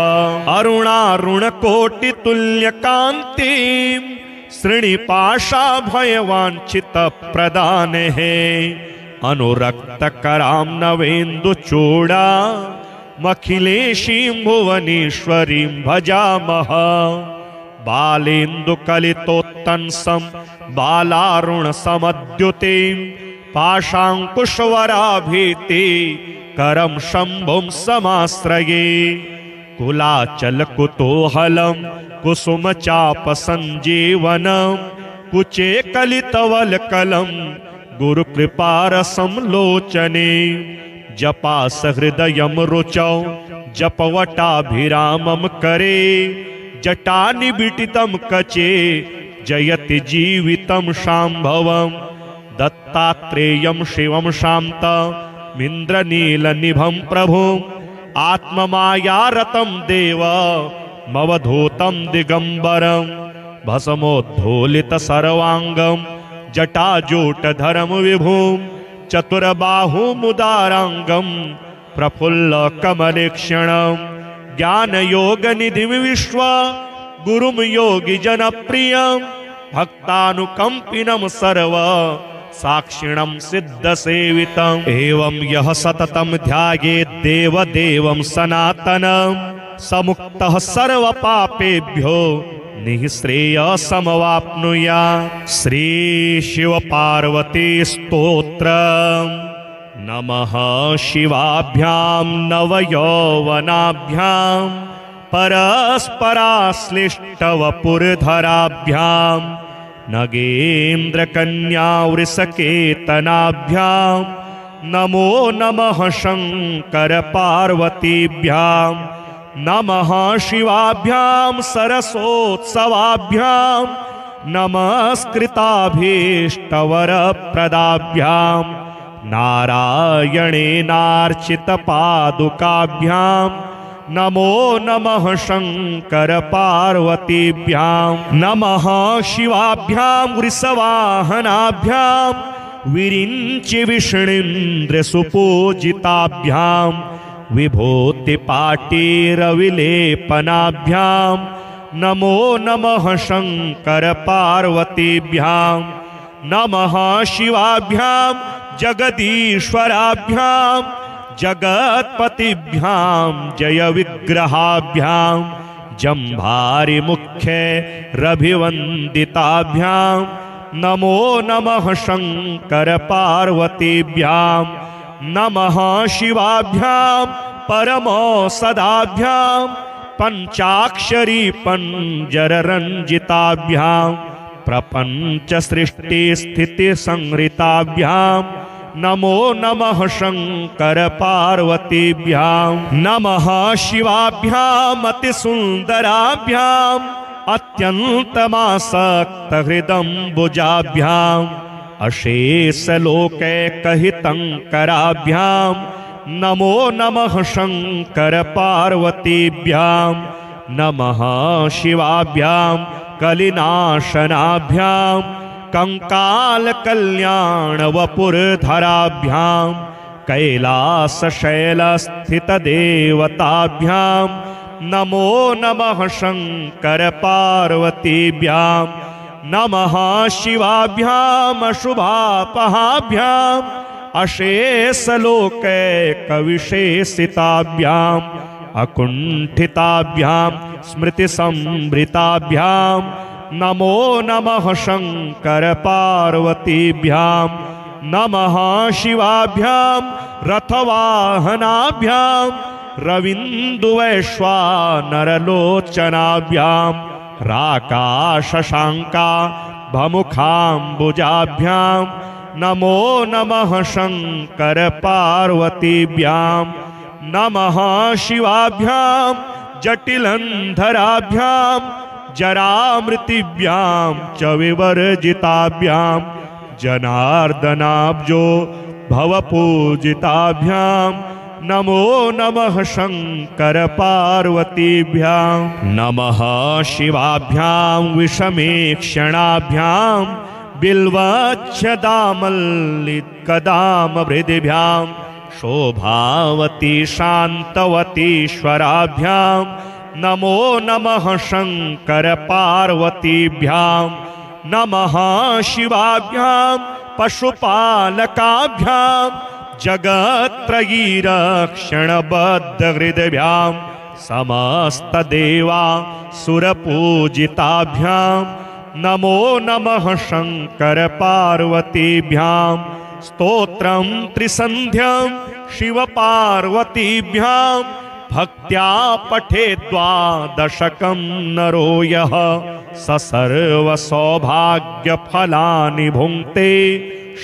अरुणारुणकोटितुल्यकान्तिं श्रीनिपाशाभयवाञ्छितप्रदानेः अनुरक्तकरां नवेन्दुचूडा मखिलेशीं भुवनेश्वरीं भजामः बालेन्दुकलितोत्तंसं बालारुणसमद्युतिं पाशाङ्कुशवराभीति करं शम्भुं समाश्रये कुलाचलकुतूहलं कुसुमचापसञ्जीवनं कुचे कलितवल्कलं गुरुकृपारसं लोचने जपासहृदयं रुचौ जपवटाभिरामं करे जटानिबिटितं कचे जयति जीवितं शाम्भवं दत्तात्रेयं शिवं शान्तमिन्द्रनीलनिभं प्रभुम् आत्ममायारतं देवमवधूतं दिगम्बरं भस्मोद्धूलितसर्वाङ्गं जटाजूटधरं विभुं चतुर्बाहुमुदाराङ्गं प्रफुल्लकमलेक्षणं ज्ञानयोगनिधिं विश्वा गुरुं योगिजनप्रियं भक्तानुकम्पिनं सर्व साक्षिणं सिद्धसेवितम् एवं यः सततं ध्यायेत् देवदेवं सनातनं समुक्तः सर्वपापेभ्यो निःश्रेयसमवाप्नुयात्। श्री शिव पार्वती स्तोत्रम्। नमः शिवाभ्यां नवयौवनाभ्यां परस्पराश्लिष्टवपुरधराभ्यां नगेन्द्रकन्यावृषकेतनाभ्यां नमो नमः शंकर पार्वतीभ्यां नमः शिवाभ्यां सरसोत्सवाभ्यां नमस्कृताभीष्टवरप्रदाभ्यां नारायणेनार्चितपादुकाभ्यां नमो नमः शंकर पार्वतीभ्यां नमः शिवाभ्यां वृषवाहनाभ्यां विरिञ्चि विष्णुन्द्र सुपूजिताभ्यां विभूतिपाटीरविलेपनाभ्यां नमो नमः शंकर पार्वतीभ्यां नमः शिवाभ्यां जगदीश्वराभ्यां जगत्पतिभ्यां जय विग्रहाभ्यां जम्भारि मुख्य रभिवन्दिताभ्यां नमो नमः शंकर पार्वतीभ्यां नमः शिवाभ्यां परमोसदाभ्यां पंचाक्षरी पंजररंजिताभ्यां प्रपंच सृष्टि स्थिति संहृताभ्यां नमो नमः शंकर पार्वतीभ्यां नमः शिवाभ्यां अतिसुंदराभ्यां अत्यंतमासक्त हृदम्बुजाभ्यां अशेषलोकैकहितङ्कराभ्यां नमो नमः शंकर पार्वतीभ्यां नमः शिवाभ्यां कलिनाशनाभ्यां कंकाल कल्याण वपुरधराभ्यां कैलासशैलस्थितदेवताभ्यां नमो नमः शंकर पार्वतीभ्यां नमः शिवाभ्यां अशुभापहाभ्यां अशेषलोकैकविशेषिताभ्यां अकुण्ठिताभ्यां स्मृतिसंभृताभ्यां नमो नमः शंकर पार्वतीभ्यां नमः शिवाभ्यां रथवाहनाभ्यां रविन्दुवैश्वानरलोचनाभ्यां राकाशशांका भमुखाम्बुजाभ्यां नमो नमः शंकर पार्वतीभ्यां नमः शिवाभ्यां जटिलंधराभ्यां जरामृतिभ्यां च विवर्जिताभ्यां जनार्दनाब्जो भवपूजिताभ्यां नमो नमः शंकर पार्वतीभ्यां नमः शिवाभ्यां विषमेक्षणाभ्यां बिल्वच्छदामल्लिकदामभृदिभ्यां शोभावती शान्तवतीश्वराभ्यां नमो नमः शंकर पार्वतीभ्यां नमः शिवाभ्यां पशुपालकाभ्यां जगत्त्रयीरक्षणबद्धहृदभ्यां समस्तदेवा सुरपूजिताभ्यां नमो नमः शंकर पार्वतीभ्यां स्तोत्रं त्रिसन्ध्यं शिवपार्वतीभ्यां भक्त्या पठेद्वादशकं नरो यः स सर्वसौभाग्यफलानि भुङ्क्ते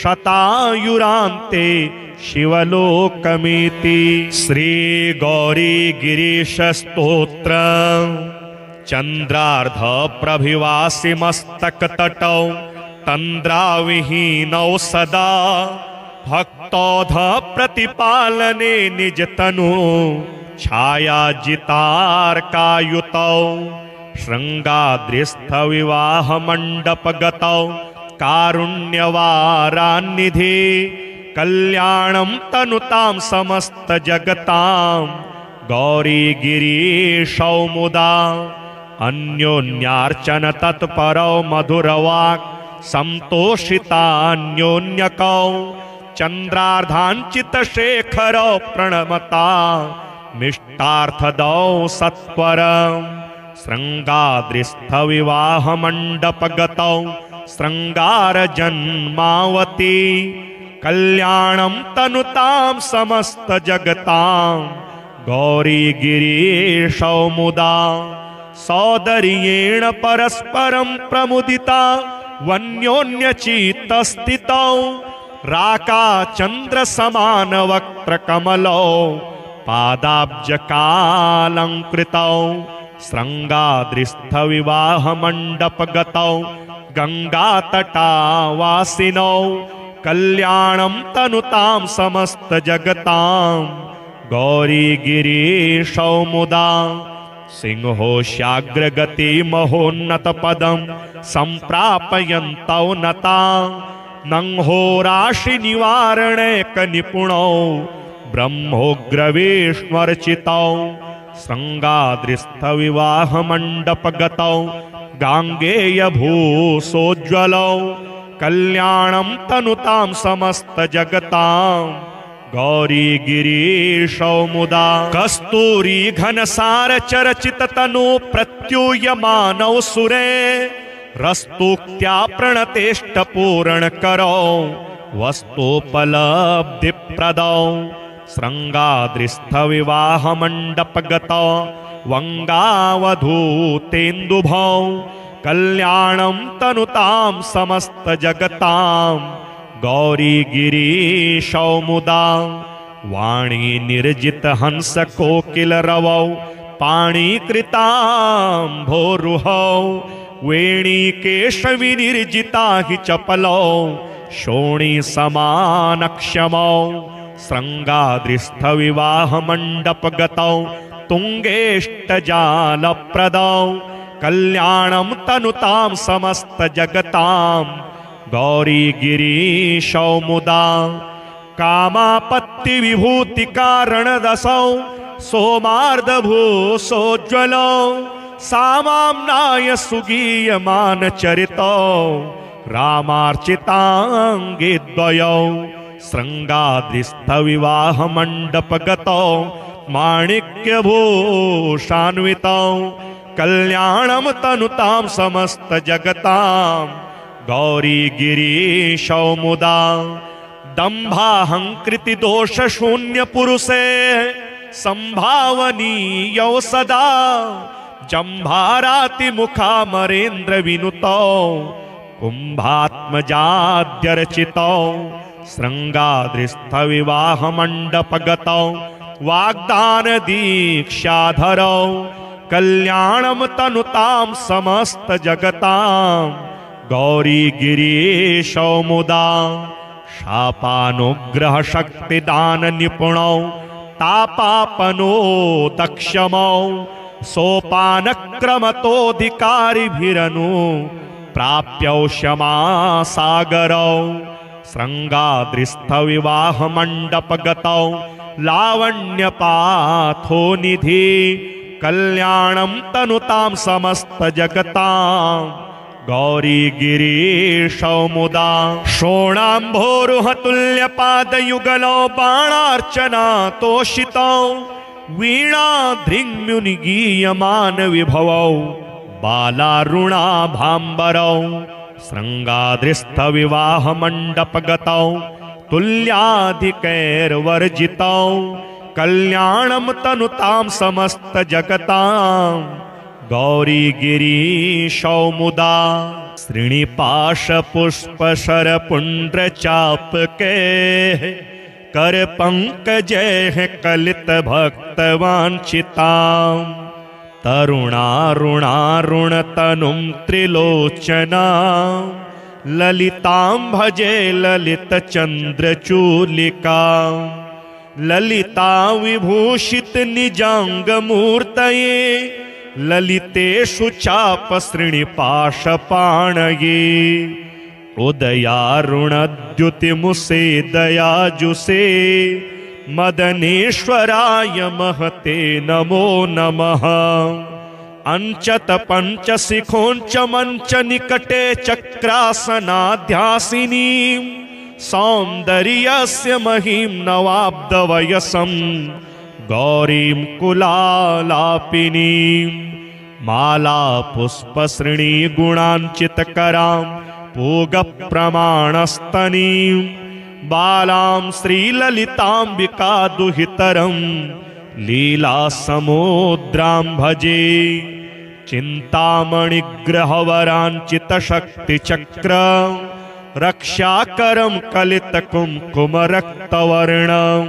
शतायुरान्ते शिवलोकमिति। श्रीगौरीगिरीशस्तोत्रम् चन्द्रार्धप्रभिवासिमस्तकतटौ तन्द्राविहीनौ सदा भक्तौध प्रतिपालने निजतनु छायाजितार्कायुतौ शृङ्गाद्रिस्थविवाहमण्डपगतौ कारुण्यवारान्निधे कल्याणं तनुतां समस्तजगतां गौरीगिरीशौ मुदा अन्योन्यार्चन तत्परौ मधुरवाक् संतोषितान्योन्यकौ चन्द्रार्धाञ्चितशेखरौ प्रणमता मिष्टार्थदौ सत्वरं शृङ्गाद्रिस्थविवाहमण्डपगतौ शृङ्गारजन्मावती कल्याणं तनुतां समस्तजगतां गौरीगिरीशौ मुदा सौदर्येण परस्परं प्रमुदिता वन्योन्यचित्तस्थितौ राकाचन्द्रसमानवक्त्रकमलौ पादाब्जकालङ्कृतौ शृङ्गाद्रिस्थविवाहमण्डपगतौ गंगातटावासिनौ कल्याणं तनुतां समस्तजगतां गौरीगिरीशौ मुदा सिंहोऽस्याग्रगतिमहोन्नतपदं सम्प्रापयन्तौ नता नंहोराशिनिवारणैकनिपुणौ ब्रह्मोग्रविष्णुर्चितौ श्रृङ्गाद्रिस्थविवाहमण्डपगतौ गाङ्गेयभूसोज्ज्वलौ कल्याणं तनुतां समस्तजगतां गौरीगिरीशौ मुदा कस्तूरी घनसार चरचित तनु प्रत्यूयमानौ सुरे रस्तुक्त्या प्रणतेष्टपूरणकरौ वस्तुपलब्धिप्रदौ श्रृङ्गाद्रिस्थविवाहमण्डपगतौ वङ्गावधूतेन्दुभौ कल्याणं तनुतां समस्तजगतां गौरीगिरीशौ मुदा वाणी निर्जित हंस कोकिल रवौ पाणिकृताम्भोरुहौ वेणीकेश विनिर्जिता हि चपलौ शोणी समानक्षमौ श्रृङ्गाद्रिस्थविवाहमण्डपगतौ तुङ्गेष्टजालप्रदौ कल्याणं तनुतां समस्तजगतां गौरीगिरीशौ मुदा कामापत्तिविभूतिकारणरसौ सोमार्धभूसोज्ज्वलौ सामाम्नाय सुगीयमानचरितौ रामार्चिताङ्गिद्वयौ श्रृङ्गाद्रिस्थविवाहमण्डपगतौ माणिक्यभूषान्वितौ कल्याणं तनुतां समस्तजगतां गौरीगिरीशौ मुदा दम्भाहङ्कृतिदोषशून्यपुरुषे सम्भावनीयौ सदा जम्भारातिमुखामरेन्द्रविनुतौ कुम्भात्मजाद्यर्चितौ श्रृङ्गाद्रिस्थविवाहमण्डपगतौ वाग्दानदीक्षाधरौ कल्याणं तनुतां समस्तजगतां गौरीगिरीशौ मुदा शापानुग्रहशक्तिदाननिपुणौ तापापनो दक्षमौ सोपानक्रमतोऽधिकारिभिरनु प्राप्यौ क्षमासागरौ श्रृङ्गाद्रिस्थविवाहमण्डपगतौ लावण्यपाथो निधि कल्याणं तनुतां समस्तजगतां गौरीगिरीशौ मुदा शोणाम्भोरुहतुल्यपादयुगलौ बाणार्चनातोषितौ वीणाधृङ्मुनिगीयमानविभवौ बालारुणाभाम्बरौ श्रृङ्गाद्रिस्थविवाहमण्डपगतौ तुल्याधिकैर्वर्जितौ कल्याणं तनुतां समस्तजगतां गौरीगिरीशौ मुदा श्रीनिपाशपुष्पशरपुण्ड्रचापके करपङ्कजैः कलितभक्तवाञ्छितां तरुणारुणारुणतनुं त्रिलोचनां ललितां भजे ललितचन्द्रचूलिकां ललिता विभूषित निजाङ्गमूर्तये ललितेषु चापश्रीनिपाशपाणये उदयारुणद्युतिमुसे दयाजुषे मदनेश्वराय महते नमो नमः अंचत पंचशिखोंच मंच निकटे चक्रासनाध्यासिनी सौन्दर्यस्य महिं नवाब्दवयसं गौरीं कुलालापिनीं माला पुष्पश्रेणी गुणांचितकरां पूगप्रमाणस्तनीं बालां श्रीललिताम्बिका दुहितरं लीलासमुद्रां भजे चिन्तामणिग्रहवराञ्चितशक्तिचक्र रक्षाकरं कलितकुङ्कुमरक्तवर्णं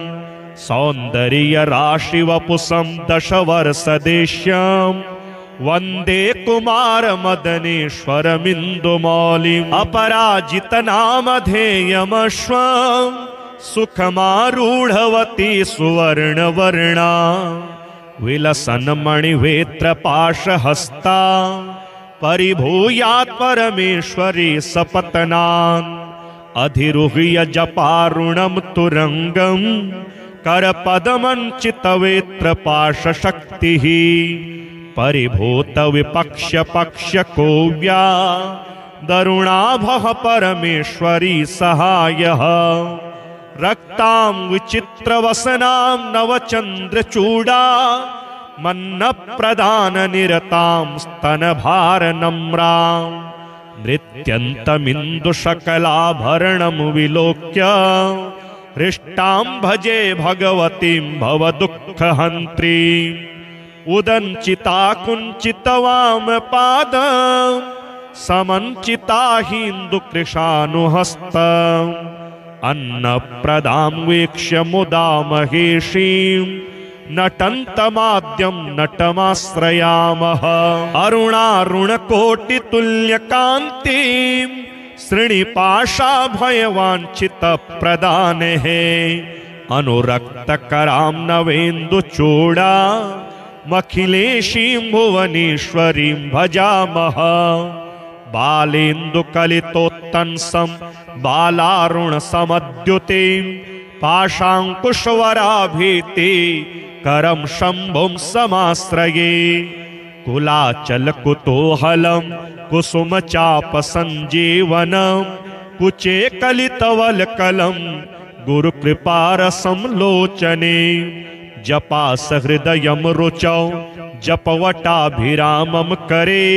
सौन्दर्यराशिवपुषं दशवर्षदेश्यं वंदे कुमार मदनेश्वरमिन्दुमौलिम् अपराजितनामधेयमश्वम् सुखमारूढवती सुवर्णवर्णा विलसन्मणिवेत्रपाशहस्ता परिभूयात् परमेश्वरी सपत्नान् अधिरुह्य जपारुणं तुरंगम् करपदमञ्चितवेत्रपाशशक्तिः परिभूत विपक्ष पक्ष कोव्या दरुणाभः परमेश्वरी सहायः रक्तां विचित्रवसनां नवचन्द्रचूडा मन्नप्रदाननिरतां स्तनभारनम्रां नृत्यन्तमिन्दुशकलाभरणं विलोक्य हृष्टां भजे भगवतीं भवदुःखहन्त्रीम् उदञ्चिता कुञ्चितवामपादं समञ्चिता हिन्दुकृशानुहस्तम् अन्नप्रदां वीक्ष्य मुदा महेशीं नटन्तमाद्यं नटमाश्रयामः अरुणारुणकोटितुल्यकान्तिं श्रीनिपाशाभयवाञ्छितप्रदानेः अनुरक्तकरां नवेन्दुचूडा मखिलेशीं भुवनेश्वरीं भजामः बालेन्दुकलितोत्तंसं बालारुणसमद्युतिं पाशाङ्कुशवराभीति करं शम्भुं समाश्रये कुलाचलकुतूहलं कुसुमचापसञ्जीवनं कुचे कलितवल्कलं गुरुकृपारसं लोचने जपासहृदयं रुचौ जपवटाभिरामं करे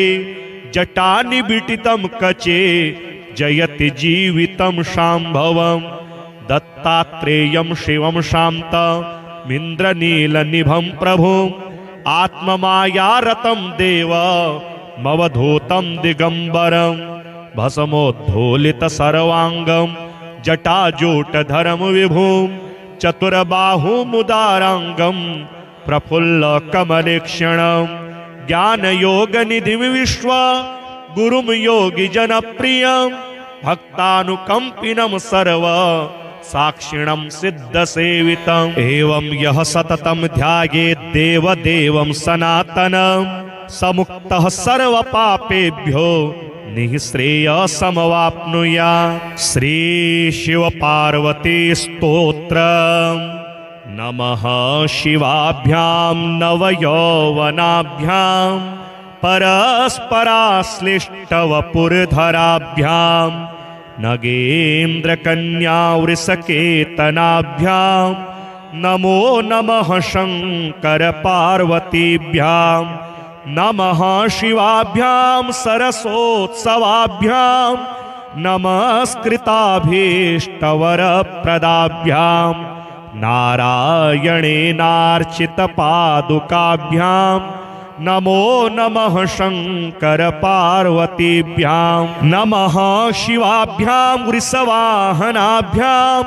जटानिबिटितं कचे जयति जीवितं शाम्भवं दत्तात्रेयं शिवं शान्तमिन्द्रनीलनिभं प्रभुम् आत्ममायारतं देवमवधूतं दिगम्बरं भस्मोद्धूलितसर्वाङ्गं जटाजूटधरं विभुं चतुर्बाहुमुदाराङ्गं प्रफुल्लकमलेक्षणं ज्ञानयोगनिधिं विश्व गुरुं योगिजनप्रियं भक्तानुकम्पिनं सर्व साक्षिणं सिद्धसेवितम् एवं यः सततं ध्यायेत् देवदेवं सनातनं समुक्तः सर्वपापेभ्यो निःश्रेयसमवाप्नुयात्। श्री शिव पार्वती स्तोत्रम्। नमः शिवाभ्यां नवयौवनाभ्यां परस्पराश्लिष्टवपुरधराभ्यां नगेन्द्रकन्यावृषकेतनाभ्यां नमो नमः शंकर पार्वतीभ्यां नमः शिवाभ्यां सरसोत्सवाभ्यां नमस्कृताभीष्टवरप्रदाभ्यां नारायणेनार्चितपादुकाभ्यां नमो नमः शंकर पार्वतीभ्यां नमः शिवाभ्यां वृषवाहनाभ्यां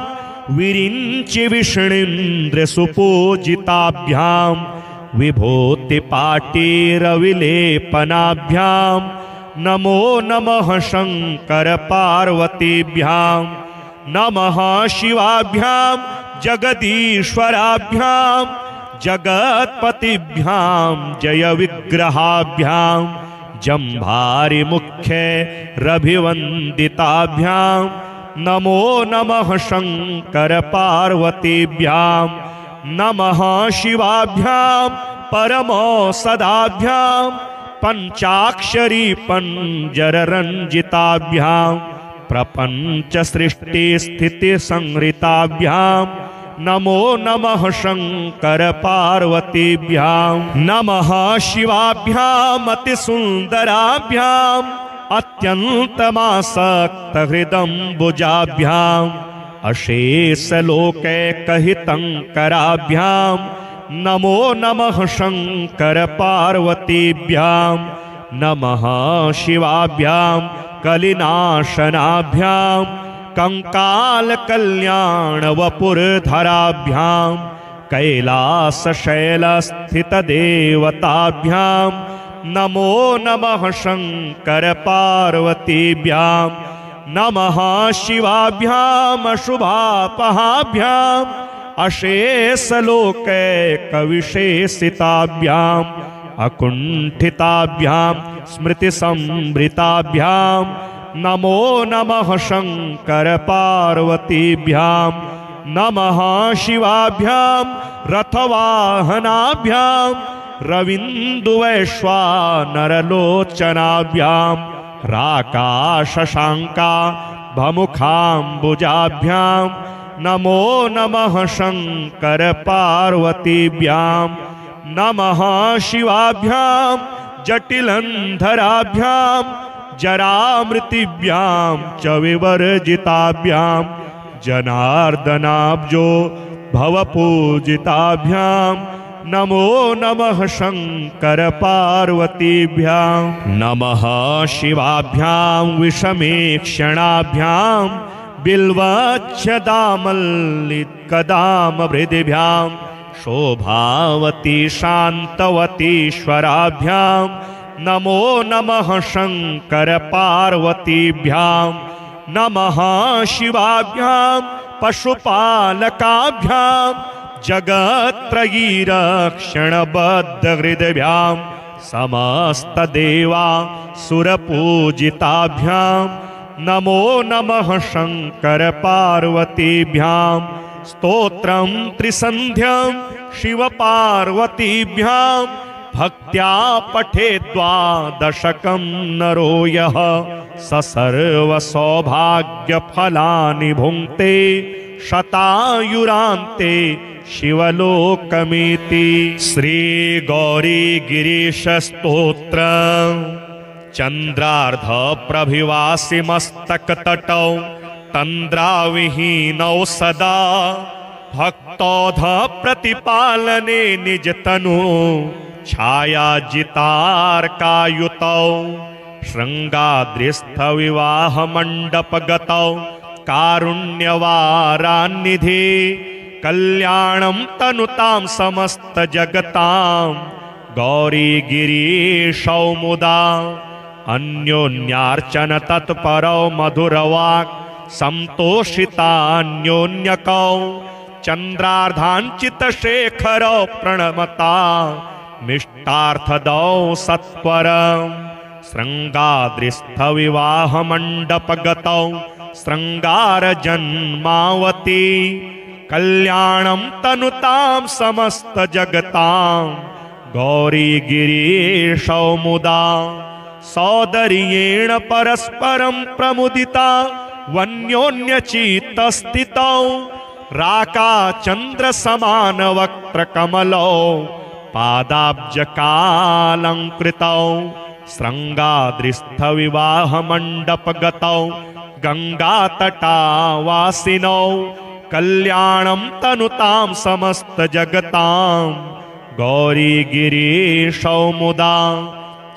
विरिञ्चि विष्णुन्द्रसुपूजिताभ्यां विभूतिपाटीरविलेपनाभ्यां नमो नमः शंकर पार्वतीभ्यां नमः शिवाभ्यां जगदीश्वराभ्यां जगत्पतिभ्यां जय विग्रहाभ्यां जम्भारिमुख्य रभिवन्दिताभ्यां नमो नमः शंकर पार्वतीभ्यां नमः शिवाभ्यां परमौषधाभ्यां पंचाक्षरी पंजररञ्जिताभ्यां प्रपंच सृष्टि स्थिति संहृताभ्यां नमो नमः शंकर पार्वतीभ्यां नमः शिवाभ्यां अतिसुन्दराभ्यां अत्यन्तमासक्तहृदम्बुजाभ्यां अशेषलोकैकहितङ्कराभ्यां नमो नमः शंकर पार्वतीभ्यां नमः शिवाभ्यां कलिनाशनाभ्यां कंकालकल्याणवपुरधराभ्यां कैलासशैलस्थितदेवताभ्यां नमो नमः शंकर पार्वतीभ्यां नमः शिवाभ्याम शुभापहाभ्याम अशेषलोकैकविशेषिताभ्याम अकुंठिताभ्याम स्मृतिसंभृताभ्याम नमो नमः शंकर पार्वतीभ्यां नमः शिवाभ्याम रथवाहनाभ्याम रविन्दुवैश्वानरलोचनाभ्यां राकाशशांका भमुखाम्बुजाभ्यां नमो नमः शंकर पार्वतीभ्यां नमः शिवाभ्यां जटिलंधराभ्यां जरामृतिभ्यां च विवर्जिताभ्यां जनार्दनाब्जो भवपूजिताभ्यां नमो नमः शंकर पार्वतीभ्यां नमः शिवाभ्यां विषमेक्षणाभ्यां बिल्वच्छदामल्लिकदामभृदिभ्यां शोभावती शान्तवतीश्वराभ्यां नमो नमः शंकर पार्वतीभ्यां नमः शिवाभ्यां पशुपालकाभ्यां जगत्त्रयीरक्षणबद्धहृदभ्यां समस्तदेवा सुरपूजिताभ्यां नमो नमः शंकर पार्वतीभ्यां स्तोत्रं त्रिसन्ध्यं शिवपार्वतीभ्यां भक्त्या पठेद्वादशकं नरो यः स सर्वसौभाग्यफलानि भुङ्क्ते शतायुरान्ते शिवलोकमिति। श्रीगौरीगिरीशस्तोत्रम् चन्द्रार्धप्रभिवासिमस्तकतटौ तन्द्राविहीनौ सदा भक्तौध प्रतिपालने निजतनु छायाजितार्कायुतौ शृङ्गाद्रिस्थविवाहमण्डपगतौ कारुण्यवारान्निधे कल्याणं तनुतां समस्तजगतां गौरीगिरीशौ मुदा अन्योन्यार्चन तत्परौ मधुरवाक् संतोषितान्योन्यकौ चन्द्रार्धाञ्चितशेखरौ प्रणमता मिष्टार्थदौ सत्वरं शृङ्गाद्रिस्थविवाहमण्डपगतौ शृङ्गारजन्मावती कल्याणं तनुतां समस्तजगतां गौरीगिरीशौ मुदा सौदर्येण परस्परं प्रमुदिता वन्योन्यचित्तस्थितौ राकाचन्द्रसमानवक्त्रकमलौ पादाब्जकालङ्कृतौ शृङ्गाद्रिस्थविवाहमण्डपगतौ गङ्गातटावासिनौ कल्याणं तनुतां समस्तजगतां गौरीगिरीशौ मुदा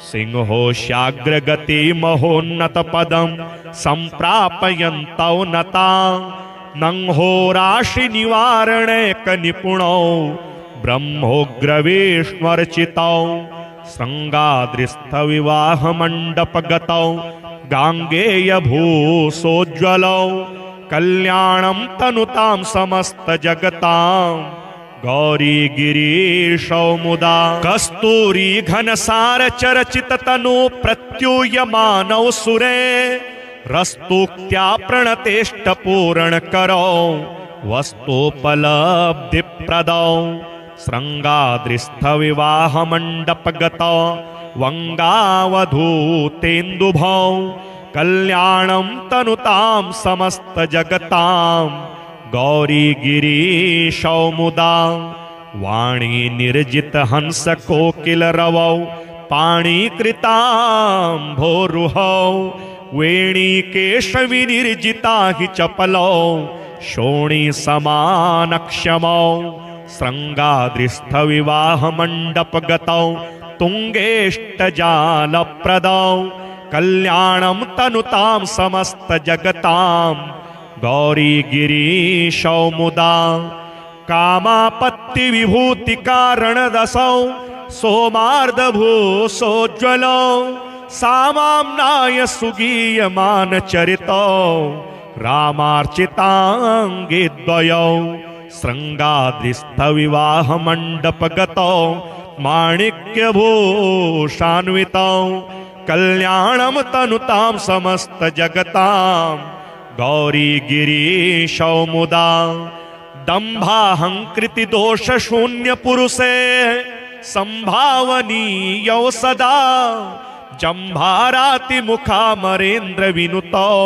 सिंहोष्याग्रगतिमहोन्नतपदं सम्प्रापयन्तौ नता नंहोराशिनिवारणैकनिपुणौ ब्रह्मोग्रविष्णुर्चितौ शृङ्गाद्रिस्थविवाहमण्डपगतौ गाङ्गेयभूसोज्ज्वलौ कल्याणं तनुतां समस्तजगतां गौरीगिरीशौ मुदा कस्तूरी घनसारचरचिततनु प्रत्यूयमानौ सुरे रस्तूक्त्या प्रणतेष्टपूरणकरौ वस्तुपलब्धिप्रदौ शृङ्गाद्रिस्थविवाहमण्डपगतौ वङ्गावधूतेन्दुभौ कल्याणं तनुतां समस्तजगतां गौरीगिरीशौ मुदा वाणी निर्जितहंसकोकिलरवौ पाणिकृताम्भोरुहौ वेणीकेशविनिर्जिता हि चपलौ शोणीसमानक्षमौ शृङ्गाद्रिस्थविवाहमण्डपगतौ तुङ्गेष्टजालप्रदौ कल्याणं तनुतां समस्तजगतां गौरीगिरीशौ मुदा कामापत्तिविभूतिकारणरसौ सोमार्धभूसोज्ज्वलौ सामाम्नाय सुगीयमानचरितौ रामार्चिताङ्गिद्वयौ शृङ्गाद्रिस्थविवाहमण्डपगतौ माणिक्यभूषान्वितौ कल्याणं तनुतां समस्तजगतां गौरीगिरीशौ मुदा दम्भाहङ्कृतिदोषशून्यपुरुषे सम्भावनीयौ सदा जम्भारातिमुखामरेन्द्रविनुतौ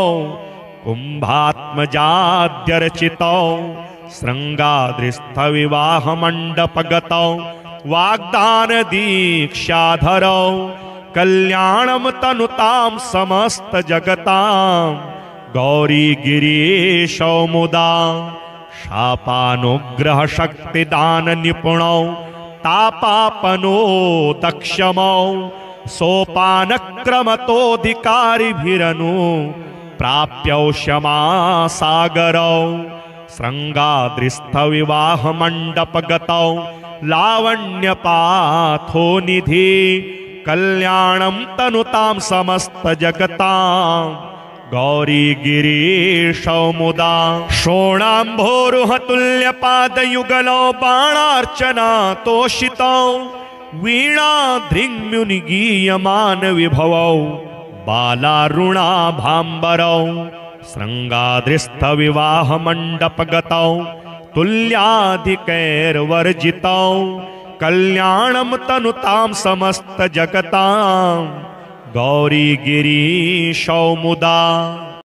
कुम्भात्मजाद्यर्चितौ शृङ्गाद्रिस्थविवाहमण्डपगतौ वाग्दानदीक्षाधरौ कल्याणं तनुतां समस्तजगतां गौरीगिरीशौ मुदा शापानुग्रहशक्तिदाननिपुणौ तापापनो दक्षमौ सोपानक्रमतोऽधिकारिभिरनु प्राप्यौ क्षमासागरौ शृङ्गाद्रिस्थविवाहमण्डपगतौ लावण्यपाथो निधि कल्याणं तनुतां समस्तजगतां गौरीगिरीशौ मुदा शोणाम्भोरुहतुल्यपादयुगलौ बाणार्चना तोषितौ वीणाधृङ्मुनिगीयमानविभवौ बालारुणाभाम्बरौ शृङ्गाद्रिस्थविवाहमण्डपगतौ तुल्याधिकैर्वर्जितौ कल्याणं तनुतां समस्तजगतां गौरीगिरीशौ मुदा।